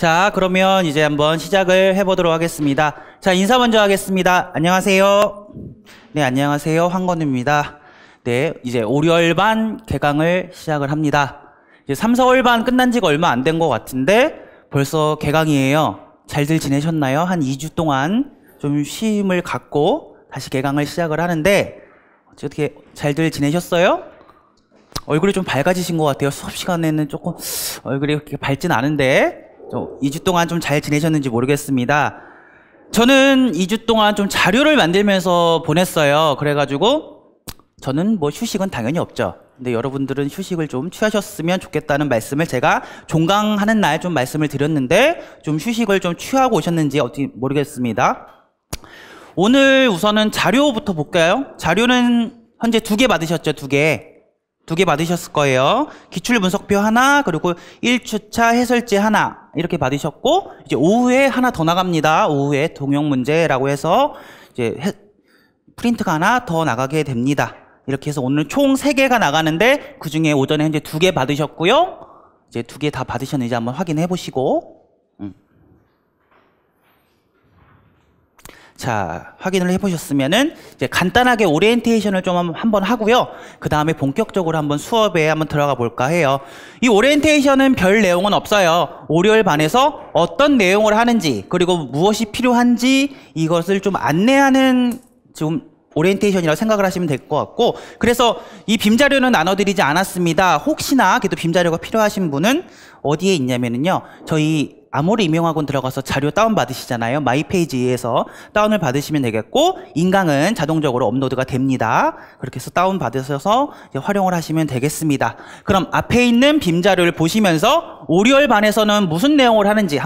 자, 그러면 이제 한번 시작을 해보도록 하겠습니다. 자, 인사 먼저 하겠습니다. 안녕하세요. 네, 안녕하세요. 황건우입니다. 네, 이제 5, 6월반 개강을 시작을 합니다. 이제 3, 4월반 끝난 지가 얼마 안 된 것 같은데 벌써 개강이에요. 잘들 지내셨나요? 한 2주 동안 좀 쉼을 갖고 다시 개강을 시작을 하는데 어떻게 잘들 지내셨어요? 얼굴이 좀 밝아지신 것 같아요. 수업 시간에는 조금 얼굴이 그렇게 밝진 않은데 2주 동안 좀 잘 지내셨는지 모르겠습니다. 저는 2주 동안 좀 자료를 만들면서 보냈어요. 그래가지고 저는 뭐 휴식은 당연히 없죠. 근데 여러분들은 휴식을 좀 취하셨으면 좋겠다는 말씀을 제가 종강하는 날 좀 말씀을 드렸는데 좀 휴식을 좀 취하고 오셨는지 어떻게 모르겠습니다. 오늘 우선은 자료부터 볼까요? 자료는 현재 2개 받으셨죠? 2개 받으셨을 거예요. 기출분석표 하나, 그리고 1주차 해설지 하나 이렇게 받으셨고 이제 오후에 하나 더 나갑니다. 오후에 동영문제라고 해서 이제 프린트가 하나 더 나가게 됩니다. 이렇게 해서 오늘 총 3개가 나가는데 그중에 오전에 현재 2개 받으셨고요. 이제 2개 다 받으셨는지 한번 확인해 보시고 자, 확인을 해보셨으면은 이제 간단하게 오리엔테이션을 좀 한번 하고요. 그 다음에 본격적으로 한번 수업에 한번 들어가 볼까 해요. 이 오리엔테이션은 별 내용은 없어요. 5, 6월반에서 어떤 내용을 하는지 그리고 무엇이 필요한지 이것을 좀 안내하는 지금 오리엔테이션이라고 생각을 하시면 될 것 같고, 그래서 이 빔자료는 나눠드리지 않았습니다. 혹시나 그래도 빔자료가 필요하신 분은 어디에 있냐면은요, 저희 아모르 임용학원 들어가서 자료 다운받으시잖아요. 마이페이지에서 다운을 받으시면 되겠고, 인강은 자동적으로 업로드가 됩니다. 그렇게 해서 다운받으셔서 활용을 하시면 되겠습니다. 그럼 앞에 있는 빔자료를 보시면서 5, 6월반에서는 무슨 내용을 하는지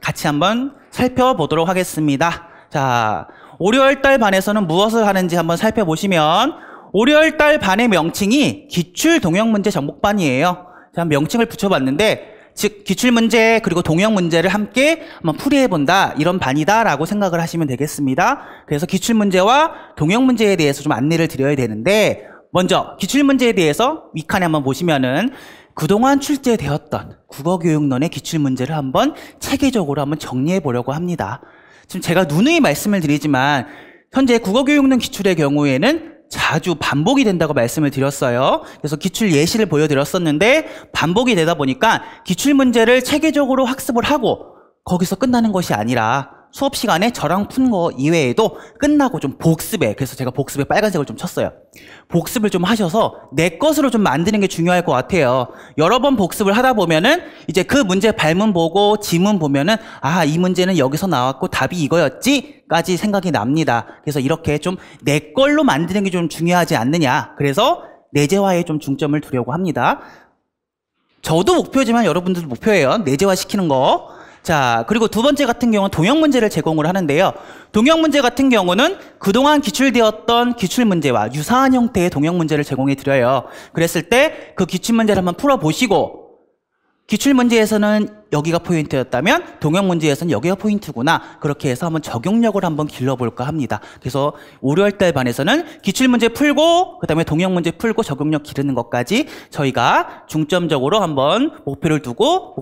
같이 한번 살펴보도록 하겠습니다. 자, 5, 6월달 반에서는 무엇을 하는지 한번 살펴보시면 5, 6월달 반의 명칭이 기출동영문제 정복반이에요. 자, 명칭을 붙여봤는데 즉 기출문제 그리고 동영문제를 함께 한번 풀이해본다 이런 반이다라고 생각을 하시면 되겠습니다. 그래서 기출문제와 동영문제에 대해서 좀 안내를 드려야 되는데 먼저 기출문제에 대해서 윗칸에 한번 보시면은 그동안 출제되었던 국어교육론의 기출문제를 한번 체계적으로 한번 정리해 보려고 합니다. 지금 제가 누누이 말씀을 드리지만 현재 국어교육론 기출의 경우에는 자주 반복이 된다고 말씀을 드렸어요. 그래서 기출 예시를 보여드렸었는데 반복이 되다 보니까 기출문제를 체계적으로 학습을 하고 거기서 끝나는 것이 아니라 수업 시간에 저랑 푼 거 이외에도 끝나고 좀 복습에, 그래서 제가 복습에 빨간색을 좀 쳤어요. 복습을 좀 하셔서 내 것으로 좀 만드는 게 중요할 것 같아요. 여러 번 복습을 하다 보면은 이제 그 문제 발문 보고 지문 보면은 아, 이 문제는 여기서 나왔고 답이 이거였지 까지 생각이 납니다. 그래서 이렇게 좀 내 걸로 만드는 게 좀 중요하지 않느냐. 그래서 내재화에 좀 중점을 두려고 합니다. 저도 목표지만 여러분들도 목표예요. 내재화 시키는 거. 자, 그리고 두 번째 같은 경우는 동영문제를 제공을 하는데요. 동영문제 같은 경우는 그동안 기출되었던 기출문제와 유사한 형태의 동영문제를 제공해 드려요. 그랬을 때 그 기출문제를 한번 풀어보시고 기출문제에서는 여기가 포인트였다면 동영문제에서는 여기가 포인트구나. 그렇게 해서 한번 적용력을 한번 길러볼까 합니다. 그래서 5, 6월달 반에서는 기출문제 풀고 그 다음에 동영문제 풀고 적용력 기르는 것까지 저희가 중점적으로 한번 목표를 두고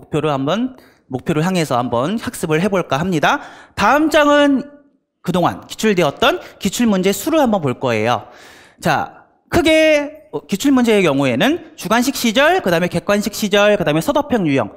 목표를 향해서 한번 학습을 해볼까 합니다. 다음 장은 그동안 기출되었던 기출문제 수를 한번 볼 거예요. 자, 크게 기출문제의 경우에는 주관식 시절, 그 다음에 객관식 시절, 그 다음에 서답형 유형,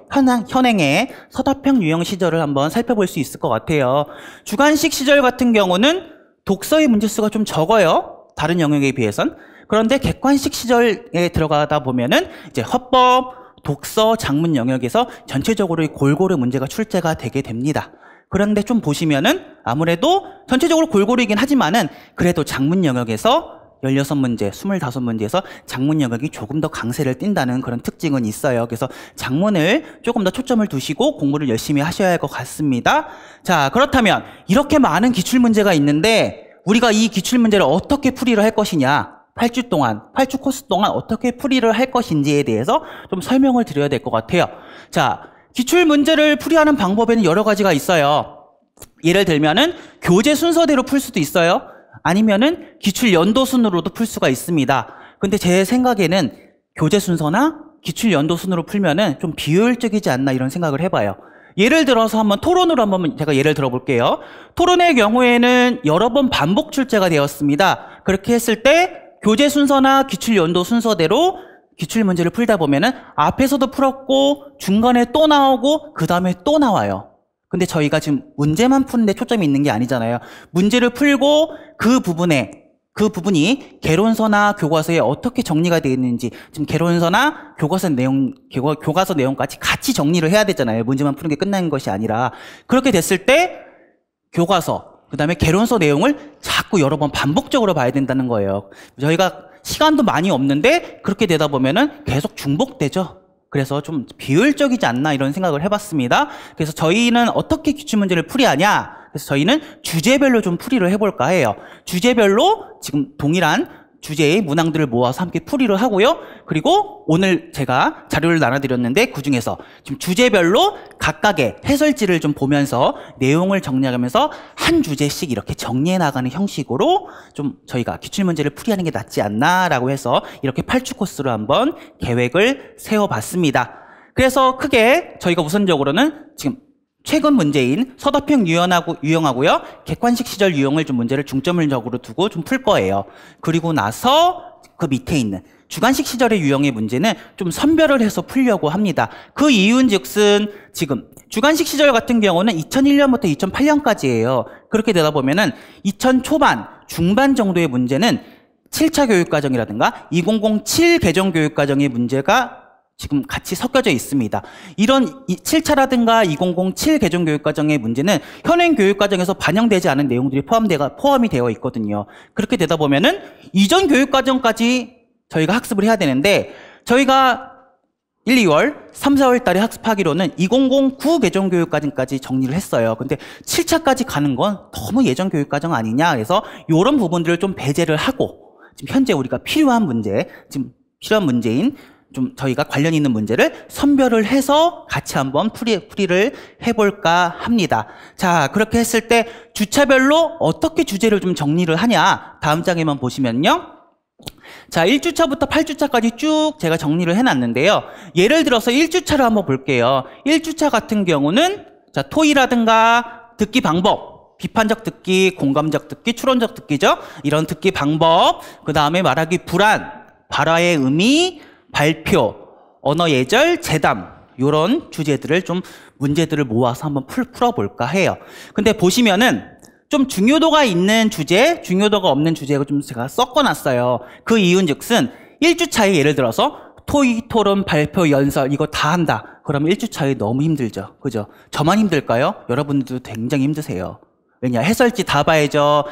현행의 서답형 유형 시절을 한번 살펴볼 수 있을 것 같아요. 주관식 시절 같은 경우는 독서의 문제수가 좀 적어요. 다른 영역에 비해선. 그런데 객관식 시절에 들어가다 보면은 이제 헌법, 독서, 작문 영역에서 전체적으로 골고루 문제가 출제가 되게 됩니다. 그런데 좀 보시면은 아무래도 전체적으로 골고루이긴 하지만은 그래도 작문 영역에서 16문제, 25문제에서 작문 영역이 조금 더 강세를 띈다는 그런 특징은 있어요. 그래서 작문을 조금 더 초점을 두시고 공부를 열심히 하셔야 할 것 같습니다. 자, 그렇다면 이렇게 많은 기출문제가 있는데 우리가 이 기출문제를 어떻게 풀이를 할 것이냐, 8주 코스 동안 어떻게 풀이를 할 것인지에 대해서 좀 설명을 드려야 될 것 같아요. 자, 기출문제를 풀이하는 방법에는 여러 가지가 있어요. 예를 들면은 교재 순서대로 풀 수도 있어요. 아니면은 기출 연도 순으로도 풀 수가 있습니다. 근데 제 생각에는 교재 순서나 기출 연도 순으로 풀면은 좀 비효율적이지 않나 이런 생각을 해봐요. 예를 들어서 한번 토론으로 한번 제가 예를 들어볼게요. 토론의 경우에는 여러 번 반복 출제가 되었습니다. 그렇게 했을 때 교재 순서나 기출 연도 순서대로 기출 문제를 풀다 보면은 앞에서도 풀었고 중간에 또 나오고 그 다음에 또 나와요. 근데 저희가 지금 문제만 푸는데 초점이 있는 게 아니잖아요. 문제를 풀고 그 부분이 개론서나 교과서에 어떻게 정리가 되어 있는지, 지금 개론서나 교과서 내용까지 같이 정리를 해야 되잖아요. 문제만 푸는 게 끝나는 것이 아니라. 그렇게 됐을 때 교과서, 그 다음에 개론서 내용을 자꾸 여러 번 반복적으로 봐야 된다는 거예요. 저희가 시간도 많이 없는데 그렇게 되다 보면은 계속 중복되죠. 그래서 좀 비효율적이지 않나 이런 생각을 해봤습니다. 그래서 저희는 어떻게 기출문제를 풀이하냐? 그래서 저희는 주제별로 좀 풀이를 해볼까 해요. 주제별로 지금 동일한 주제의 문항들을 모아서 함께 풀이를 하고요. 그리고 오늘 제가 자료를 나눠드렸는데 그중에서 지금 주제별로 각각의 해설지를 좀 보면서 내용을 정리하면서 한 주제씩 이렇게 정리해 나가는 형식으로 좀 저희가 기출문제를 풀이하는 게 낫지 않나라고 해서 이렇게 8주 코스로 한번 계획을 세워봤습니다. 그래서 크게 저희가 우선적으로는 지금 최근 문제인 서답형 유형하고요. 객관식 시절 유형을 좀 문제를 중점적으로 두고 좀 풀 거예요. 그리고 나서 그 밑에 있는 주관식 시절의 유형의 문제는 좀 선별을 해서 풀려고 합니다. 그 이유인즉슨 지금 주관식 시절 같은 경우는 2001년부터 2008년까지예요. 그렇게 되다 보면은 2000 초반, 중반 정도의 문제는 7차 교육과정이라든가 2007 개정 교육과정의 문제가 지금 같이 섞여져 있습니다. 이런 7차라든가 2007 개정 교육과정의 문제는 현행 교육과정에서 반영되지 않은 내용들이 포함이 되어 있거든요. 그렇게 되다 보면은 이전 교육과정까지 저희가 학습을 해야 되는데 저희가 1, 2월, 3, 4월 달에 학습하기로는 2009 개정 교육과정까지 정리를 했어요. 근데 7차까지 가는 건 너무 예전 교육과정 아니냐 해서 이런 부분들을 좀 배제를 하고 지금 현재 우리가 필요한 문제인 좀 저희가 관련 있는 문제를 선별을 해서 같이 한번 풀이를 해볼까 합니다. 자, 그렇게 했을 때 주차별로 어떻게 주제를 좀 정리를 하냐. 다음 장에만 보시면요. 자, 1주차부터 8주차까지 쭉 제가 정리를 해놨는데요. 예를 들어서 1주차를 한번 볼게요. 1주차 같은 경우는 자, 토의라든가 듣기 방법, 비판적 듣기, 공감적 듣기, 추론적 듣기죠. 이런 듣기 방법, 그 다음에 말하기 불안, 발화의 의미, 발표, 언어 예절, 재담 이런 주제들을 좀 문제들을 모아서 한번 풀어볼까 해요. 근데 보시면은 좀 중요도가 있는 주제, 중요도가 없는 주제가 좀 제가 섞어놨어요. 그 이유인즉슨 1주차에 예를 들어서 토의, 토론, 발표, 연설 이거 다 한다. 그러면 1주차에 너무 힘들죠. 그죠? 저만 힘들까요? 여러분들도 굉장히 힘드세요. 왜냐? 해설지 다 봐야죠.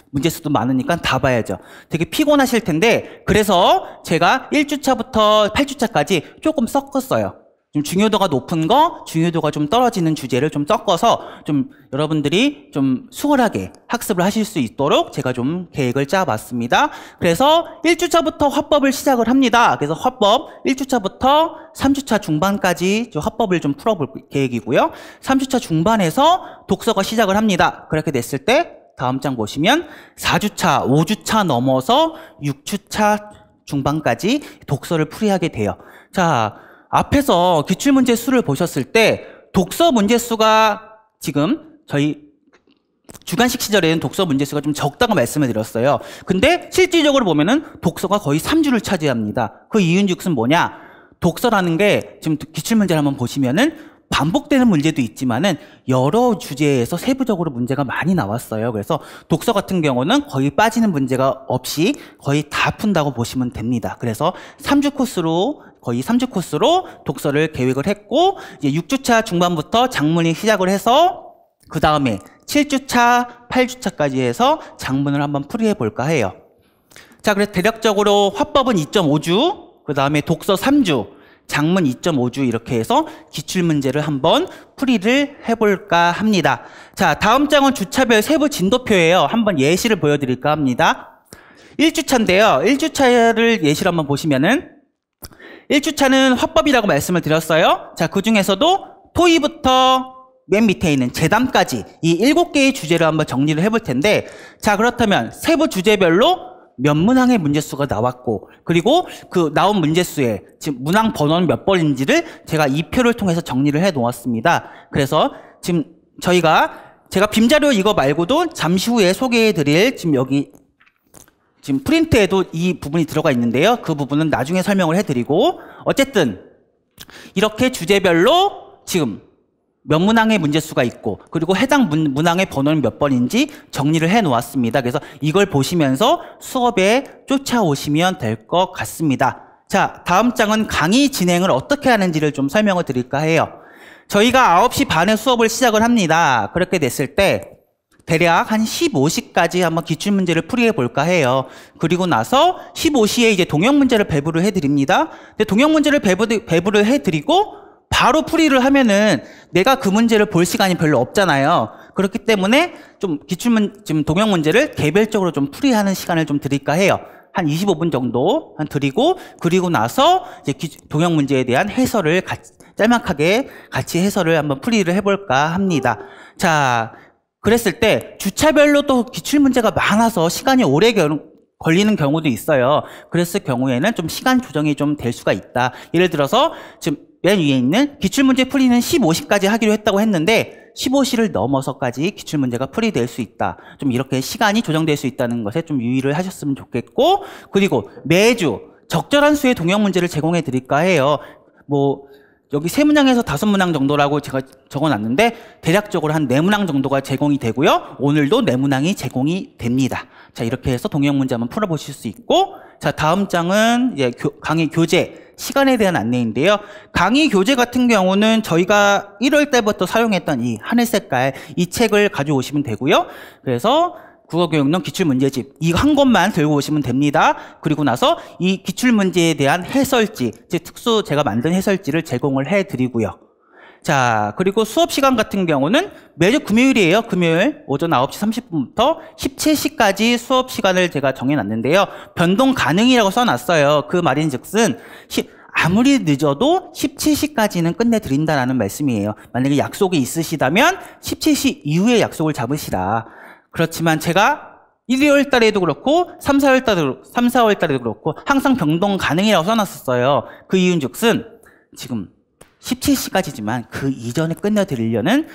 문제수도 많으니까 다 봐야죠. 되게 피곤하실 텐데, 그래서 제가 1주차부터 8주차까지 조금 섞었어요. 좀 중요도가 높은 거, 중요도가 좀 떨어지는 주제를 좀 섞어서 좀 여러분들이 좀 수월하게 학습을 하실 수 있도록 제가 좀 계획을 짜봤습니다. 그래서 1주차부터 화법을 시작을 합니다. 그래서 화법 1주차부터 3주차 중반까지 화법을 좀 풀어볼 계획이고요. 3주차 중반에서 독서가 시작을 합니다. 그렇게 됐을 때 다음 장 보시면 4주차, 5주차 넘어서 6주차 중반까지 독서를 풀이하게 돼요. 자, 앞에서 기출문제 수를 보셨을 때 독서 문제 수가 지금 저희 주관식 시절에는 독서 문제 수가 좀 적다고 말씀을 드렸어요. 근데 실질적으로 보면은 독서가 거의 3주를 차지합니다. 그 이유인즉슨 뭐냐? 독서라는 게 지금 기출문제를 한번 보시면은 반복되는 문제도 있지만은 여러 주제에서 세부적으로 문제가 많이 나왔어요. 그래서 독서 같은 경우는 거의 빠지는 문제가 없이 거의 다 푼다고 보시면 됩니다. 그래서 3주 코스로 거의 3주 코스로 독서를 계획을 했고 이제 6주차 중반부터 장문이 시작을 해서 그 다음에 7주차, 8주차까지 해서 장문을 한번 풀이해 볼까 해요. 자, 그래서 대략적으로 화법은 2.5주, 그 다음에 독서 3주, 장문 2.5주 이렇게 해서 기출문제를 한번 풀이를 해볼까 합니다. 자, 다음 장은 주차별 세부 진도표예요. 한번 예시를 보여드릴까 합니다. 1주차인데요. 1주차를 예시를 한번 보시면은 1주차는 화법이라고 말씀을 드렸어요. 자, 그 중에서도 토의부터 맨 밑에 있는 재담까지 이 7개의 주제를 한번 정리를 해볼 텐데, 자, 그렇다면 세부 주제별로 몇 문항의 문제수가 나왔고, 그리고 그 나온 문제수에 지금 문항 번호는 몇 번인지를 제가 이 표를 통해서 정리를 해 놓았습니다. 그래서 지금 제가 빔자료 이거 말고도 잠시 후에 소개해 드릴 지금 여기 지금 프린트에도 이 부분이 들어가 있는데요. 그 부분은 나중에 설명을 해 드리고, 어쨌든 이렇게 주제별로 지금 몇 문항의 문제수가 있고, 그리고 해당 문항의 번호는 몇 번인지 정리를 해 놓았습니다. 그래서 이걸 보시면서 수업에 쫓아오시면 될 것 같습니다. 자, 다음 장은 강의 진행을 어떻게 하는지를 좀 설명을 드릴까 해요. 저희가 9시 반에 수업을 시작을 합니다. 그렇게 됐을 때 대략 한 15시까지 한번 기출문제를 풀이해 볼까 해요. 그리고 나서 15시에 이제 동영문제를 배부를 해 드립니다. 근데 동영문제를 배부를 해 드리고 바로 풀이를 하면은 내가 그 문제를 볼 시간이 별로 없잖아요. 그렇기 때문에 좀 지금 동영 문제를 개별적으로 좀 풀이하는 시간을 좀 드릴까 해요. 한 25분 정도 드리고, 그리고 나서 이제 동영 문제에 대한 해설을 짤막하게 같이 해설을 한번 풀이를 해볼까 합니다. 자, 그랬을 때 주차별로 또 기출 문제가 많아서 시간이 오래 걸리는 경우도 있어요. 그랬을 경우에는 좀 시간 조정이 좀 될 수가 있다. 예를 들어서 지금 맨 위에 있는 기출문제 풀이는 15시까지 하기로 했다고 했는데 15시를 넘어서까지 기출문제가 풀이될 수 있다. 좀 이렇게 시간이 조정될 수 있다는 것에 좀 유의를 하셨으면 좋겠고, 그리고 매주 적절한 수의 동영문제를 제공해 드릴까 해요. 뭐 여기 3문항에서 5문항 정도라고 제가 적어놨는데 대략적으로 한 4문항 정도가 제공이 되고요. 오늘도 4문항이 제공이 됩니다. 자, 이렇게 해서 동영문제 한번 풀어보실 수 있고, 자, 다음 장은 이제 강의 교재 시간에 대한 안내인데요. 강의 교재 같은 경우는 저희가 1월 때부터 사용했던 이 하늘 색깔 이 책을 가져오시면 되고요. 그래서 국어교육론 기출문제집 이 한 권만 들고 오시면 됩니다. 그리고 나서 이 기출문제에 대한 해설지, 즉 특수 제가 만든 해설지를 제공을 해드리고요. 자, 그리고 수업 시간 같은 경우는 매주 금요일이에요. 금요일 오전 9시 30분부터 17시까지 수업 시간을 제가 정해놨는데요. 변동 가능이라고 써놨어요. 그 말인즉슨 아무리 늦어도 17시까지는 끝내드린다는 말씀이에요. 만약에 약속이 있으시다면 17시 이후에 약속을 잡으시라. 그렇지만 제가 1월 달에도 그렇고 3, 4월 달에도 그렇고 항상 변동 가능이라고 써놨었어요. 그 이유인즉슨 지금 17시까지지만 그 이전에 끝내드리려는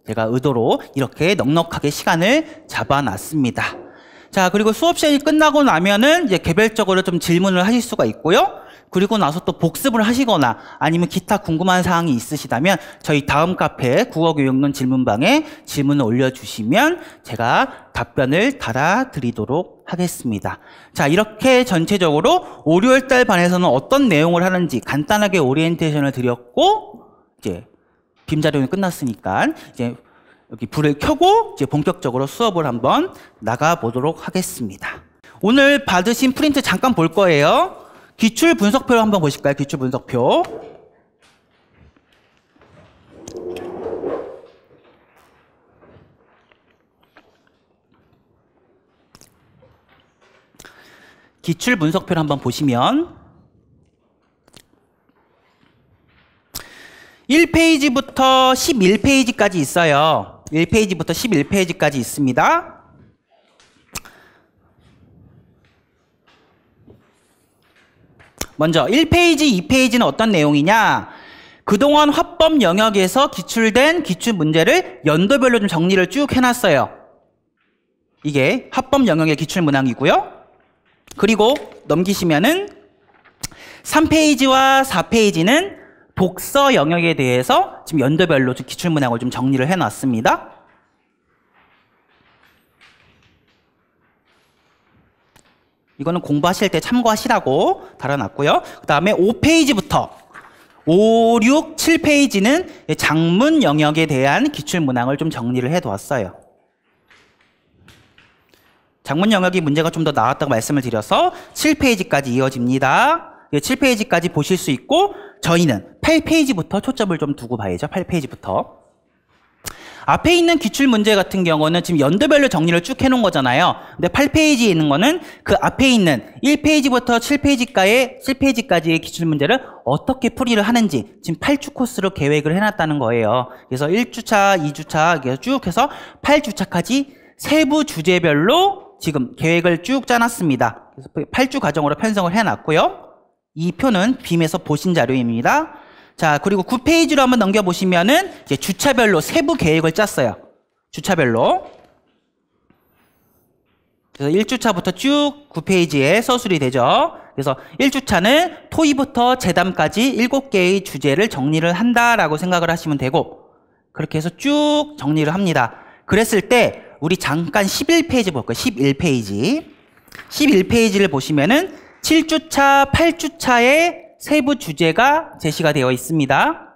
제가 의도로 이렇게 넉넉하게 시간을 잡아놨습니다. 자, 그리고 수업 시간이 끝나고 나면은 이제 개별적으로 좀 질문을 하실 수가 있고요. 그리고 나서 또 복습을 하시거나 아니면 기타 궁금한 사항이 있으시다면 저희 다음 카페 국어교육론 질문방에 질문을 올려주시면 제가 답변을 달아드리도록 하겠습니다. 자, 이렇게 전체적으로 월요일달 반에서는 어떤 내용을 하는지 간단하게 오리엔테이션을 드렸고, 이제 빔자료는 끝났으니까 이제 여기 불을 켜고 이제 본격적으로 수업을 한번 나가보도록 하겠습니다. 오늘 받으신 프린트 잠깐 볼 거예요. 기출 분석표를 한번 보실까요? 기출 분석표. 기출 분석표를 한번 보시면 1페이지부터 11페이지까지 있어요. 1페이지부터 11페이지까지 있습니다. 먼저 1페이지, 2페이지는 어떤 내용이냐? 그동안 화법 영역에서 기출된 기출 문제를 연도별로 좀 정리를 쭉 해놨어요. 이게 화법 영역의 기출 문항이고요. 그리고 넘기시면은 3페이지와 4페이지는 독서 영역에 대해서 지금 연도별로 좀 기출 문항을 좀 정리를 해놨습니다. 이거는 공부하실 때 참고하시라고 달아놨고요. 그 다음에 5페이지부터 5, 6, 7페이지는 작문 영역에 대한 기출문항을 좀 정리를 해두었어요. 작문 영역이 문제가 좀 더 나왔다고 말씀을 드려서 7페이지까지 이어집니다. 7페이지까지 보실 수 있고 저희는 8페이지부터 초점을 좀 두고 봐야죠. 8페이지부터. 앞에 있는 기출문제 같은 경우는 지금 연도별로 정리를 쭉 해놓은 거잖아요. 근데 8페이지에 있는 거는 그 앞에 있는 1페이지부터 7페이지까지의 기출문제를 어떻게 풀이를 하는지 지금 8주 코스로 계획을 해놨다는 거예요. 그래서 1주차, 2주차 쭉 해서 8주차까지 세부 주제별로 지금 계획을 쭉 짜놨습니다. 그래서 8주 과정으로 편성을 해놨고요. 이 표는 빔에서 보신 자료입니다. 자, 그리고 9페이지로 한번 넘겨보시면은 이제 주차별로 세부 계획을 짰어요. 주차별로. 그래서 1주차부터 쭉 9페이지에 서술이 되죠. 그래서 1주차는 토의부터 재담까지 7개의 주제를 정리를 한다라고 생각을 하시면 되고, 그렇게 해서 쭉 정리를 합니다. 그랬을 때 우리 잠깐 11페이지 볼까요? 11페이지. 11페이지를 보시면은 7주차, 8주차의 세부 주제가 제시가 되어 있습니다.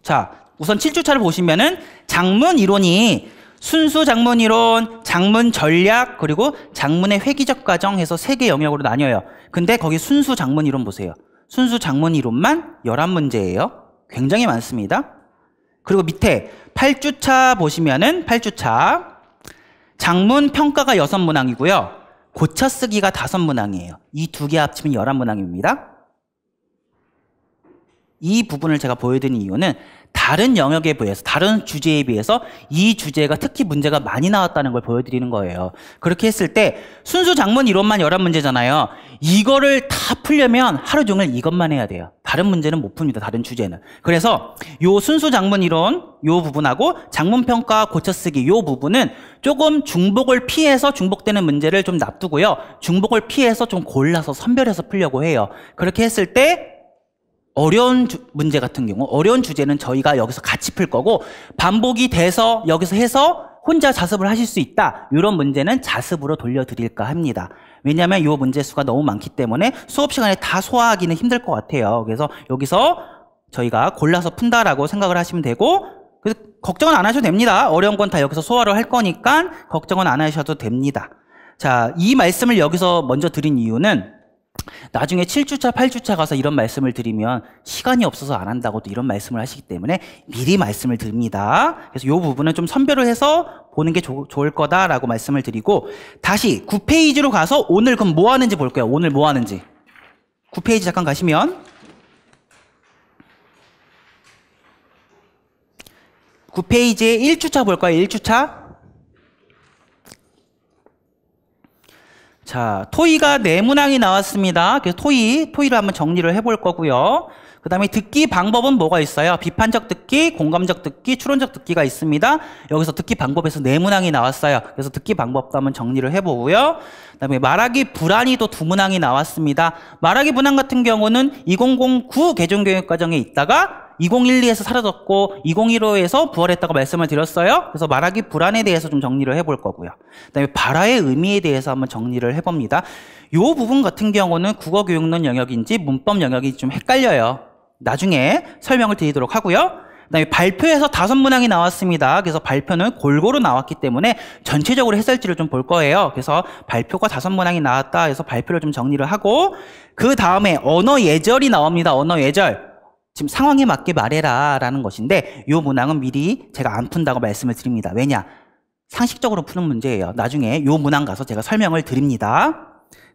자, 우선 7주차를 보시면은 장문 이론이 순수 장문 이론, 장문 전략, 그리고 장문의 회귀적 과정 해서 3개 영역으로 나뉘어요. 근데 거기 순수 장문 이론 보세요. 순수 장문 이론만 11문제예요. 굉장히 많습니다. 그리고 밑에 8주차 보시면은 8주차 장문 평가가 6문항이고요. 고쳐쓰기가 5문항이에요. 이 두 개 합치면 11문항입니다. 이 부분을 제가 보여드린 이유는 다른 영역에 비해서, 다른 주제에 비해서 이 주제가 특히 문제가 많이 나왔다는 걸 보여드리는 거예요. 그렇게 했을 때 순수 장문 이론만 11문제잖아요. 이거를 다 풀려면 하루 종일 이것만 해야 돼요. 다른 문제는 못 풉니다. 다른 주제는. 그래서 요 순수 장문 이론 요 부분하고 장문평가 고쳐쓰기 요 부분은 조금 중복을 피해서 중복되는 문제를 좀 놔두고요. 중복을 피해서 좀 골라서 선별해서 풀려고 해요. 그렇게 했을 때 어려운 문제 같은 경우, 어려운 주제는 저희가 여기서 같이 풀 거고, 반복이 돼서 여기서 해서 혼자 자습을 하실 수 있다. 이런 문제는 자습으로 돌려드릴까 합니다. 왜냐하면 이 문제 수가 너무 많기 때문에 수업 시간에 다 소화하기는 힘들 것 같아요. 그래서 여기서 저희가 골라서 푼다라고 생각을 하시면 되고, 그래서 걱정은 안 하셔도 됩니다. 어려운 건 다 여기서 소화를 할 거니까 걱정은 안 하셔도 됩니다. 자, 이 말씀을 여기서 먼저 드린 이유는 나중에 7주차, 8주차 가서 이런 말씀을 드리면 시간이 없어서 안 한다고 또 이런 말씀을 하시기 때문에 미리 말씀을 드립니다. 그래서 이 부분은 좀 선별을 해서 보는 게 좋을 거다라고 말씀을 드리고, 다시 9페이지로 가서 오늘 그럼 뭐 하는지 볼게요. 오늘 뭐 하는지. 9페이지 잠깐 가시면 9페이지에 1주차 볼까요? 1주차. 자, 토의가 4문항이 나왔습니다. 그래서 토의를 한번 정리를 해볼 거고요. 그 다음에 듣기 방법은 뭐가 있어요? 비판적 듣기, 공감적 듣기, 추론적 듣기가 있습니다. 여기서 듣기 방법에서 4문항이 나왔어요. 그래서 듣기 방법도 한번 정리를 해보고요. 그 다음에 말하기 불안이 또 2문항이 나왔습니다. 말하기 불안 같은 경우는 2009 개정교육과정에 있다가 2012에서 사라졌고 2015에서 부활했다고 말씀을 드렸어요. 그래서 말하기 불안에 대해서 좀 정리를 해볼 거고요. 그다음에 발화의 의미에 대해서 한번 정리를 해봅니다. 이 부분 같은 경우는 국어교육론 영역인지 문법 영역인지 좀 헷갈려요. 나중에 설명을 드리도록 하고요. 그다음에 발표에서 5문항이 나왔습니다. 그래서 발표는 골고루 나왔기 때문에 전체적으로 해설지를 좀 볼 거예요. 그래서 발표가 5문항이 나왔다 해서 발표를 좀 정리를 하고, 그 다음에 언어 예절이 나옵니다. 언어 예절. 지금 상황에 맞게 말해라 라는 것인데, 이 문항은 미리 제가 안 푼다고 말씀을 드립니다. 왜냐? 상식적으로 푸는 문제예요. 나중에 이 문항 가서 제가 설명을 드립니다.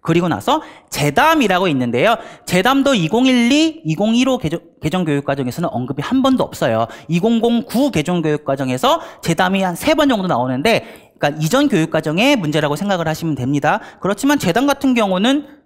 그리고 나서 재담이라고 있는데요. 재담도 2012, 2015 개정교육과정에서는 언급이 한 번도 없어요. 2009 개정교육과정에서 재담이 한 3번 정도 나오는데, 그러니까 이전 교육과정의 문제라고 생각을 하시면 됩니다. 그렇지만 재담 같은 경우는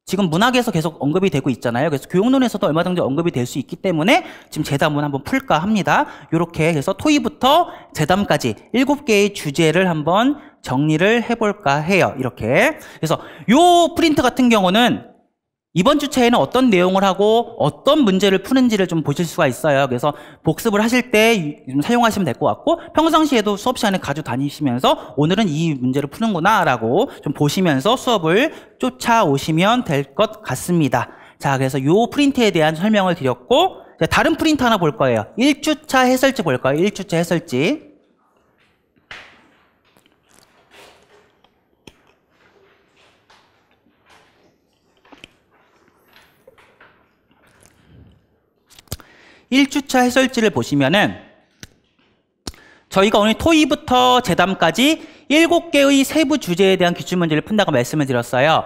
지금 문학에서 계속 언급이 되고 있잖아요. 그래서 교육론에서도 얼마든지 언급이 될 수 있기 때문에 지금 재담은 한번 풀까 합니다. 이렇게 해서 토의부터 재담까지 7개의 주제를 한번 정리를 해볼까 해요. 이렇게. 그래서 요 프린트 같은 경우는 이번 주차에는 어떤 내용을 하고 어떤 문제를 푸는지를 좀 보실 수가 있어요. 그래서 복습을 하실 때 좀 사용하시면 될 것 같고, 평상시에도 수업 시간에 가지고 다니시면서 오늘은 이 문제를 푸는구나 라고 좀 보시면서 수업을 쫓아오시면 될 것 같습니다. 자, 그래서 요 프린트에 대한 설명을 드렸고, 다른 프린트 하나 볼 거예요. 1주차 해설지 볼까요? 1주차 해설지. (1주차) 해설지를 보시면은 저희가 오늘 토의부터 재담까지 7개의 세부 주제에 대한 기출문제를 푼다고 말씀을 드렸어요.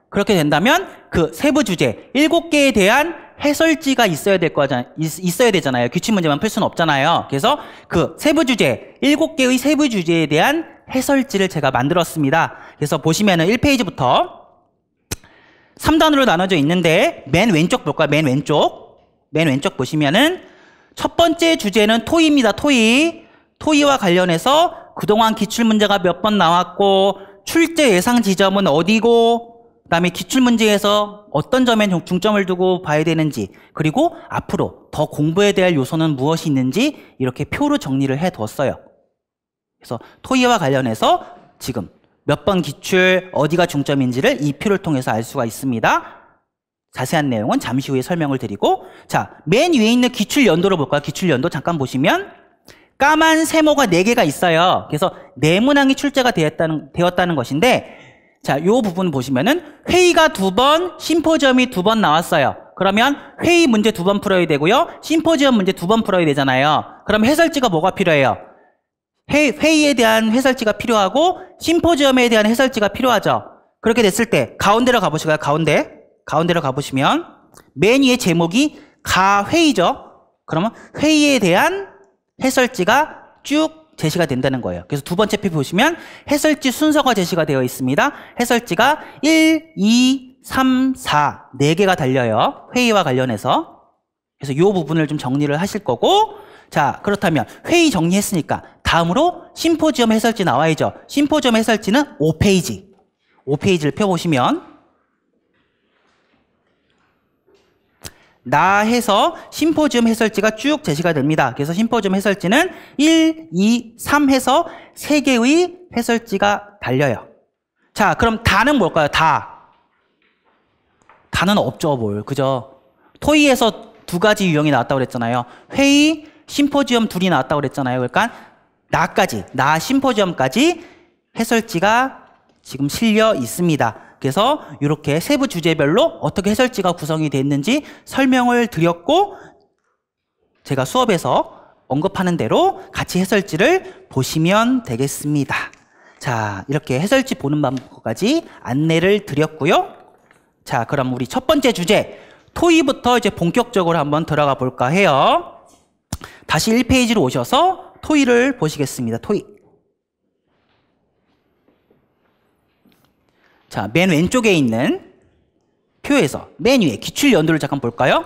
그렇게 된다면 그 세부 주제 7개에 대한 해설지가 있어야 되잖아요. 기출문제만 풀 수는 없잖아요. 그래서 그 세부 주제 7개의 세부 주제에 대한 해설지를 제가 만들었습니다. 그래서 보시면은 1페이지부터 3단으로 나눠져 있는데 맨 왼쪽 볼까요? 맨 왼쪽 보시면은 첫 번째 주제는 토의입니다. 토의와 관련해서 그동안 기출문제가 몇 번 나왔고 출제 예상 지점은 어디고 그 다음에 기출문제에서 어떤 점에 중점을 두고 봐야 되는지 그리고 앞으로 더 공부해야 될 요소는 무엇이 있는지 이렇게 표로 정리를 해뒀어요. 그래서 토의와 관련해서 지금 몇 번 기출 어디가 중점인지를 이 표를 통해서 알 수가 있습니다. 자세한 내용은 잠시 후에 설명을 드리고 자, 맨 위에 있는 기출 연도로 볼까요? 기출 연도 잠깐 보시면 까만 세모가 4개가 있어요. 그래서 네문항이 출제가 되었다는 것인데 자, 요 부분 보시면은 회의가 2번, 심포지엄이 2번 나왔어요. 그러면 회의 문제 2번 풀어야 되고요. 심포지엄 문제 2번 풀어야 되잖아요. 그럼 해설지가 뭐가 필요해요? 회의에 대한 해설지가 필요하고 심포지엄에 대한 해설지가 필요하죠. 그렇게 됐을 때 가운데로 가보실까요? 가운데로 가보시면 맨 위에 제목이 가회의죠. 그러면 회의에 대한 해설지가 쭉 제시가 된다는 거예요. 그래서 두 번째 표 보시면 해설지 순서가 제시가 되어 있습니다. 해설지가 1, 2, 3, 4 4개가 달려요. 회의와 관련해서. 그래서 이 부분을 좀 정리를 하실 거고 자, 그렇다면 회의 정리했으니까 다음으로 심포지엄 해설지 나와야죠. 심포지엄 해설지는 5페이지를 펴보시면 나 해서 심포지엄 해설지가 쭉 제시가 됩니다. 그래서 심포지엄 해설지는 1, 2, 3 해서 3개의 해설지가 달려요. 자, 그럼 다는 뭘까요? 다는 없죠, 뭘. 그죠? 토의에서 2가지 유형이 나왔다고 그랬잖아요. 회의, 심포지엄 둘이 나왔다고 그랬잖아요. 그러니까 나 심포지엄까지 해설지가 지금 실려 있습니다. 그래서 이렇게 세부 주제별로 어떻게 해설지가 구성이 됐는지 설명을 드렸고 제가 수업에서 언급하는 대로 같이 해설지를 보시면 되겠습니다. 자, 이렇게 해설지 보는 방법까지 안내를 드렸고요. 자, 그럼 우리 첫 번째 주제 토의부터 이제 본격적으로 한번 들어가 볼까 해요. 다시 1페이지로 오셔서 토의를 보시겠습니다. 토의. 자, 맨 왼쪽에 있는 표에서 맨 위에 기출 연도를 잠깐 볼까요?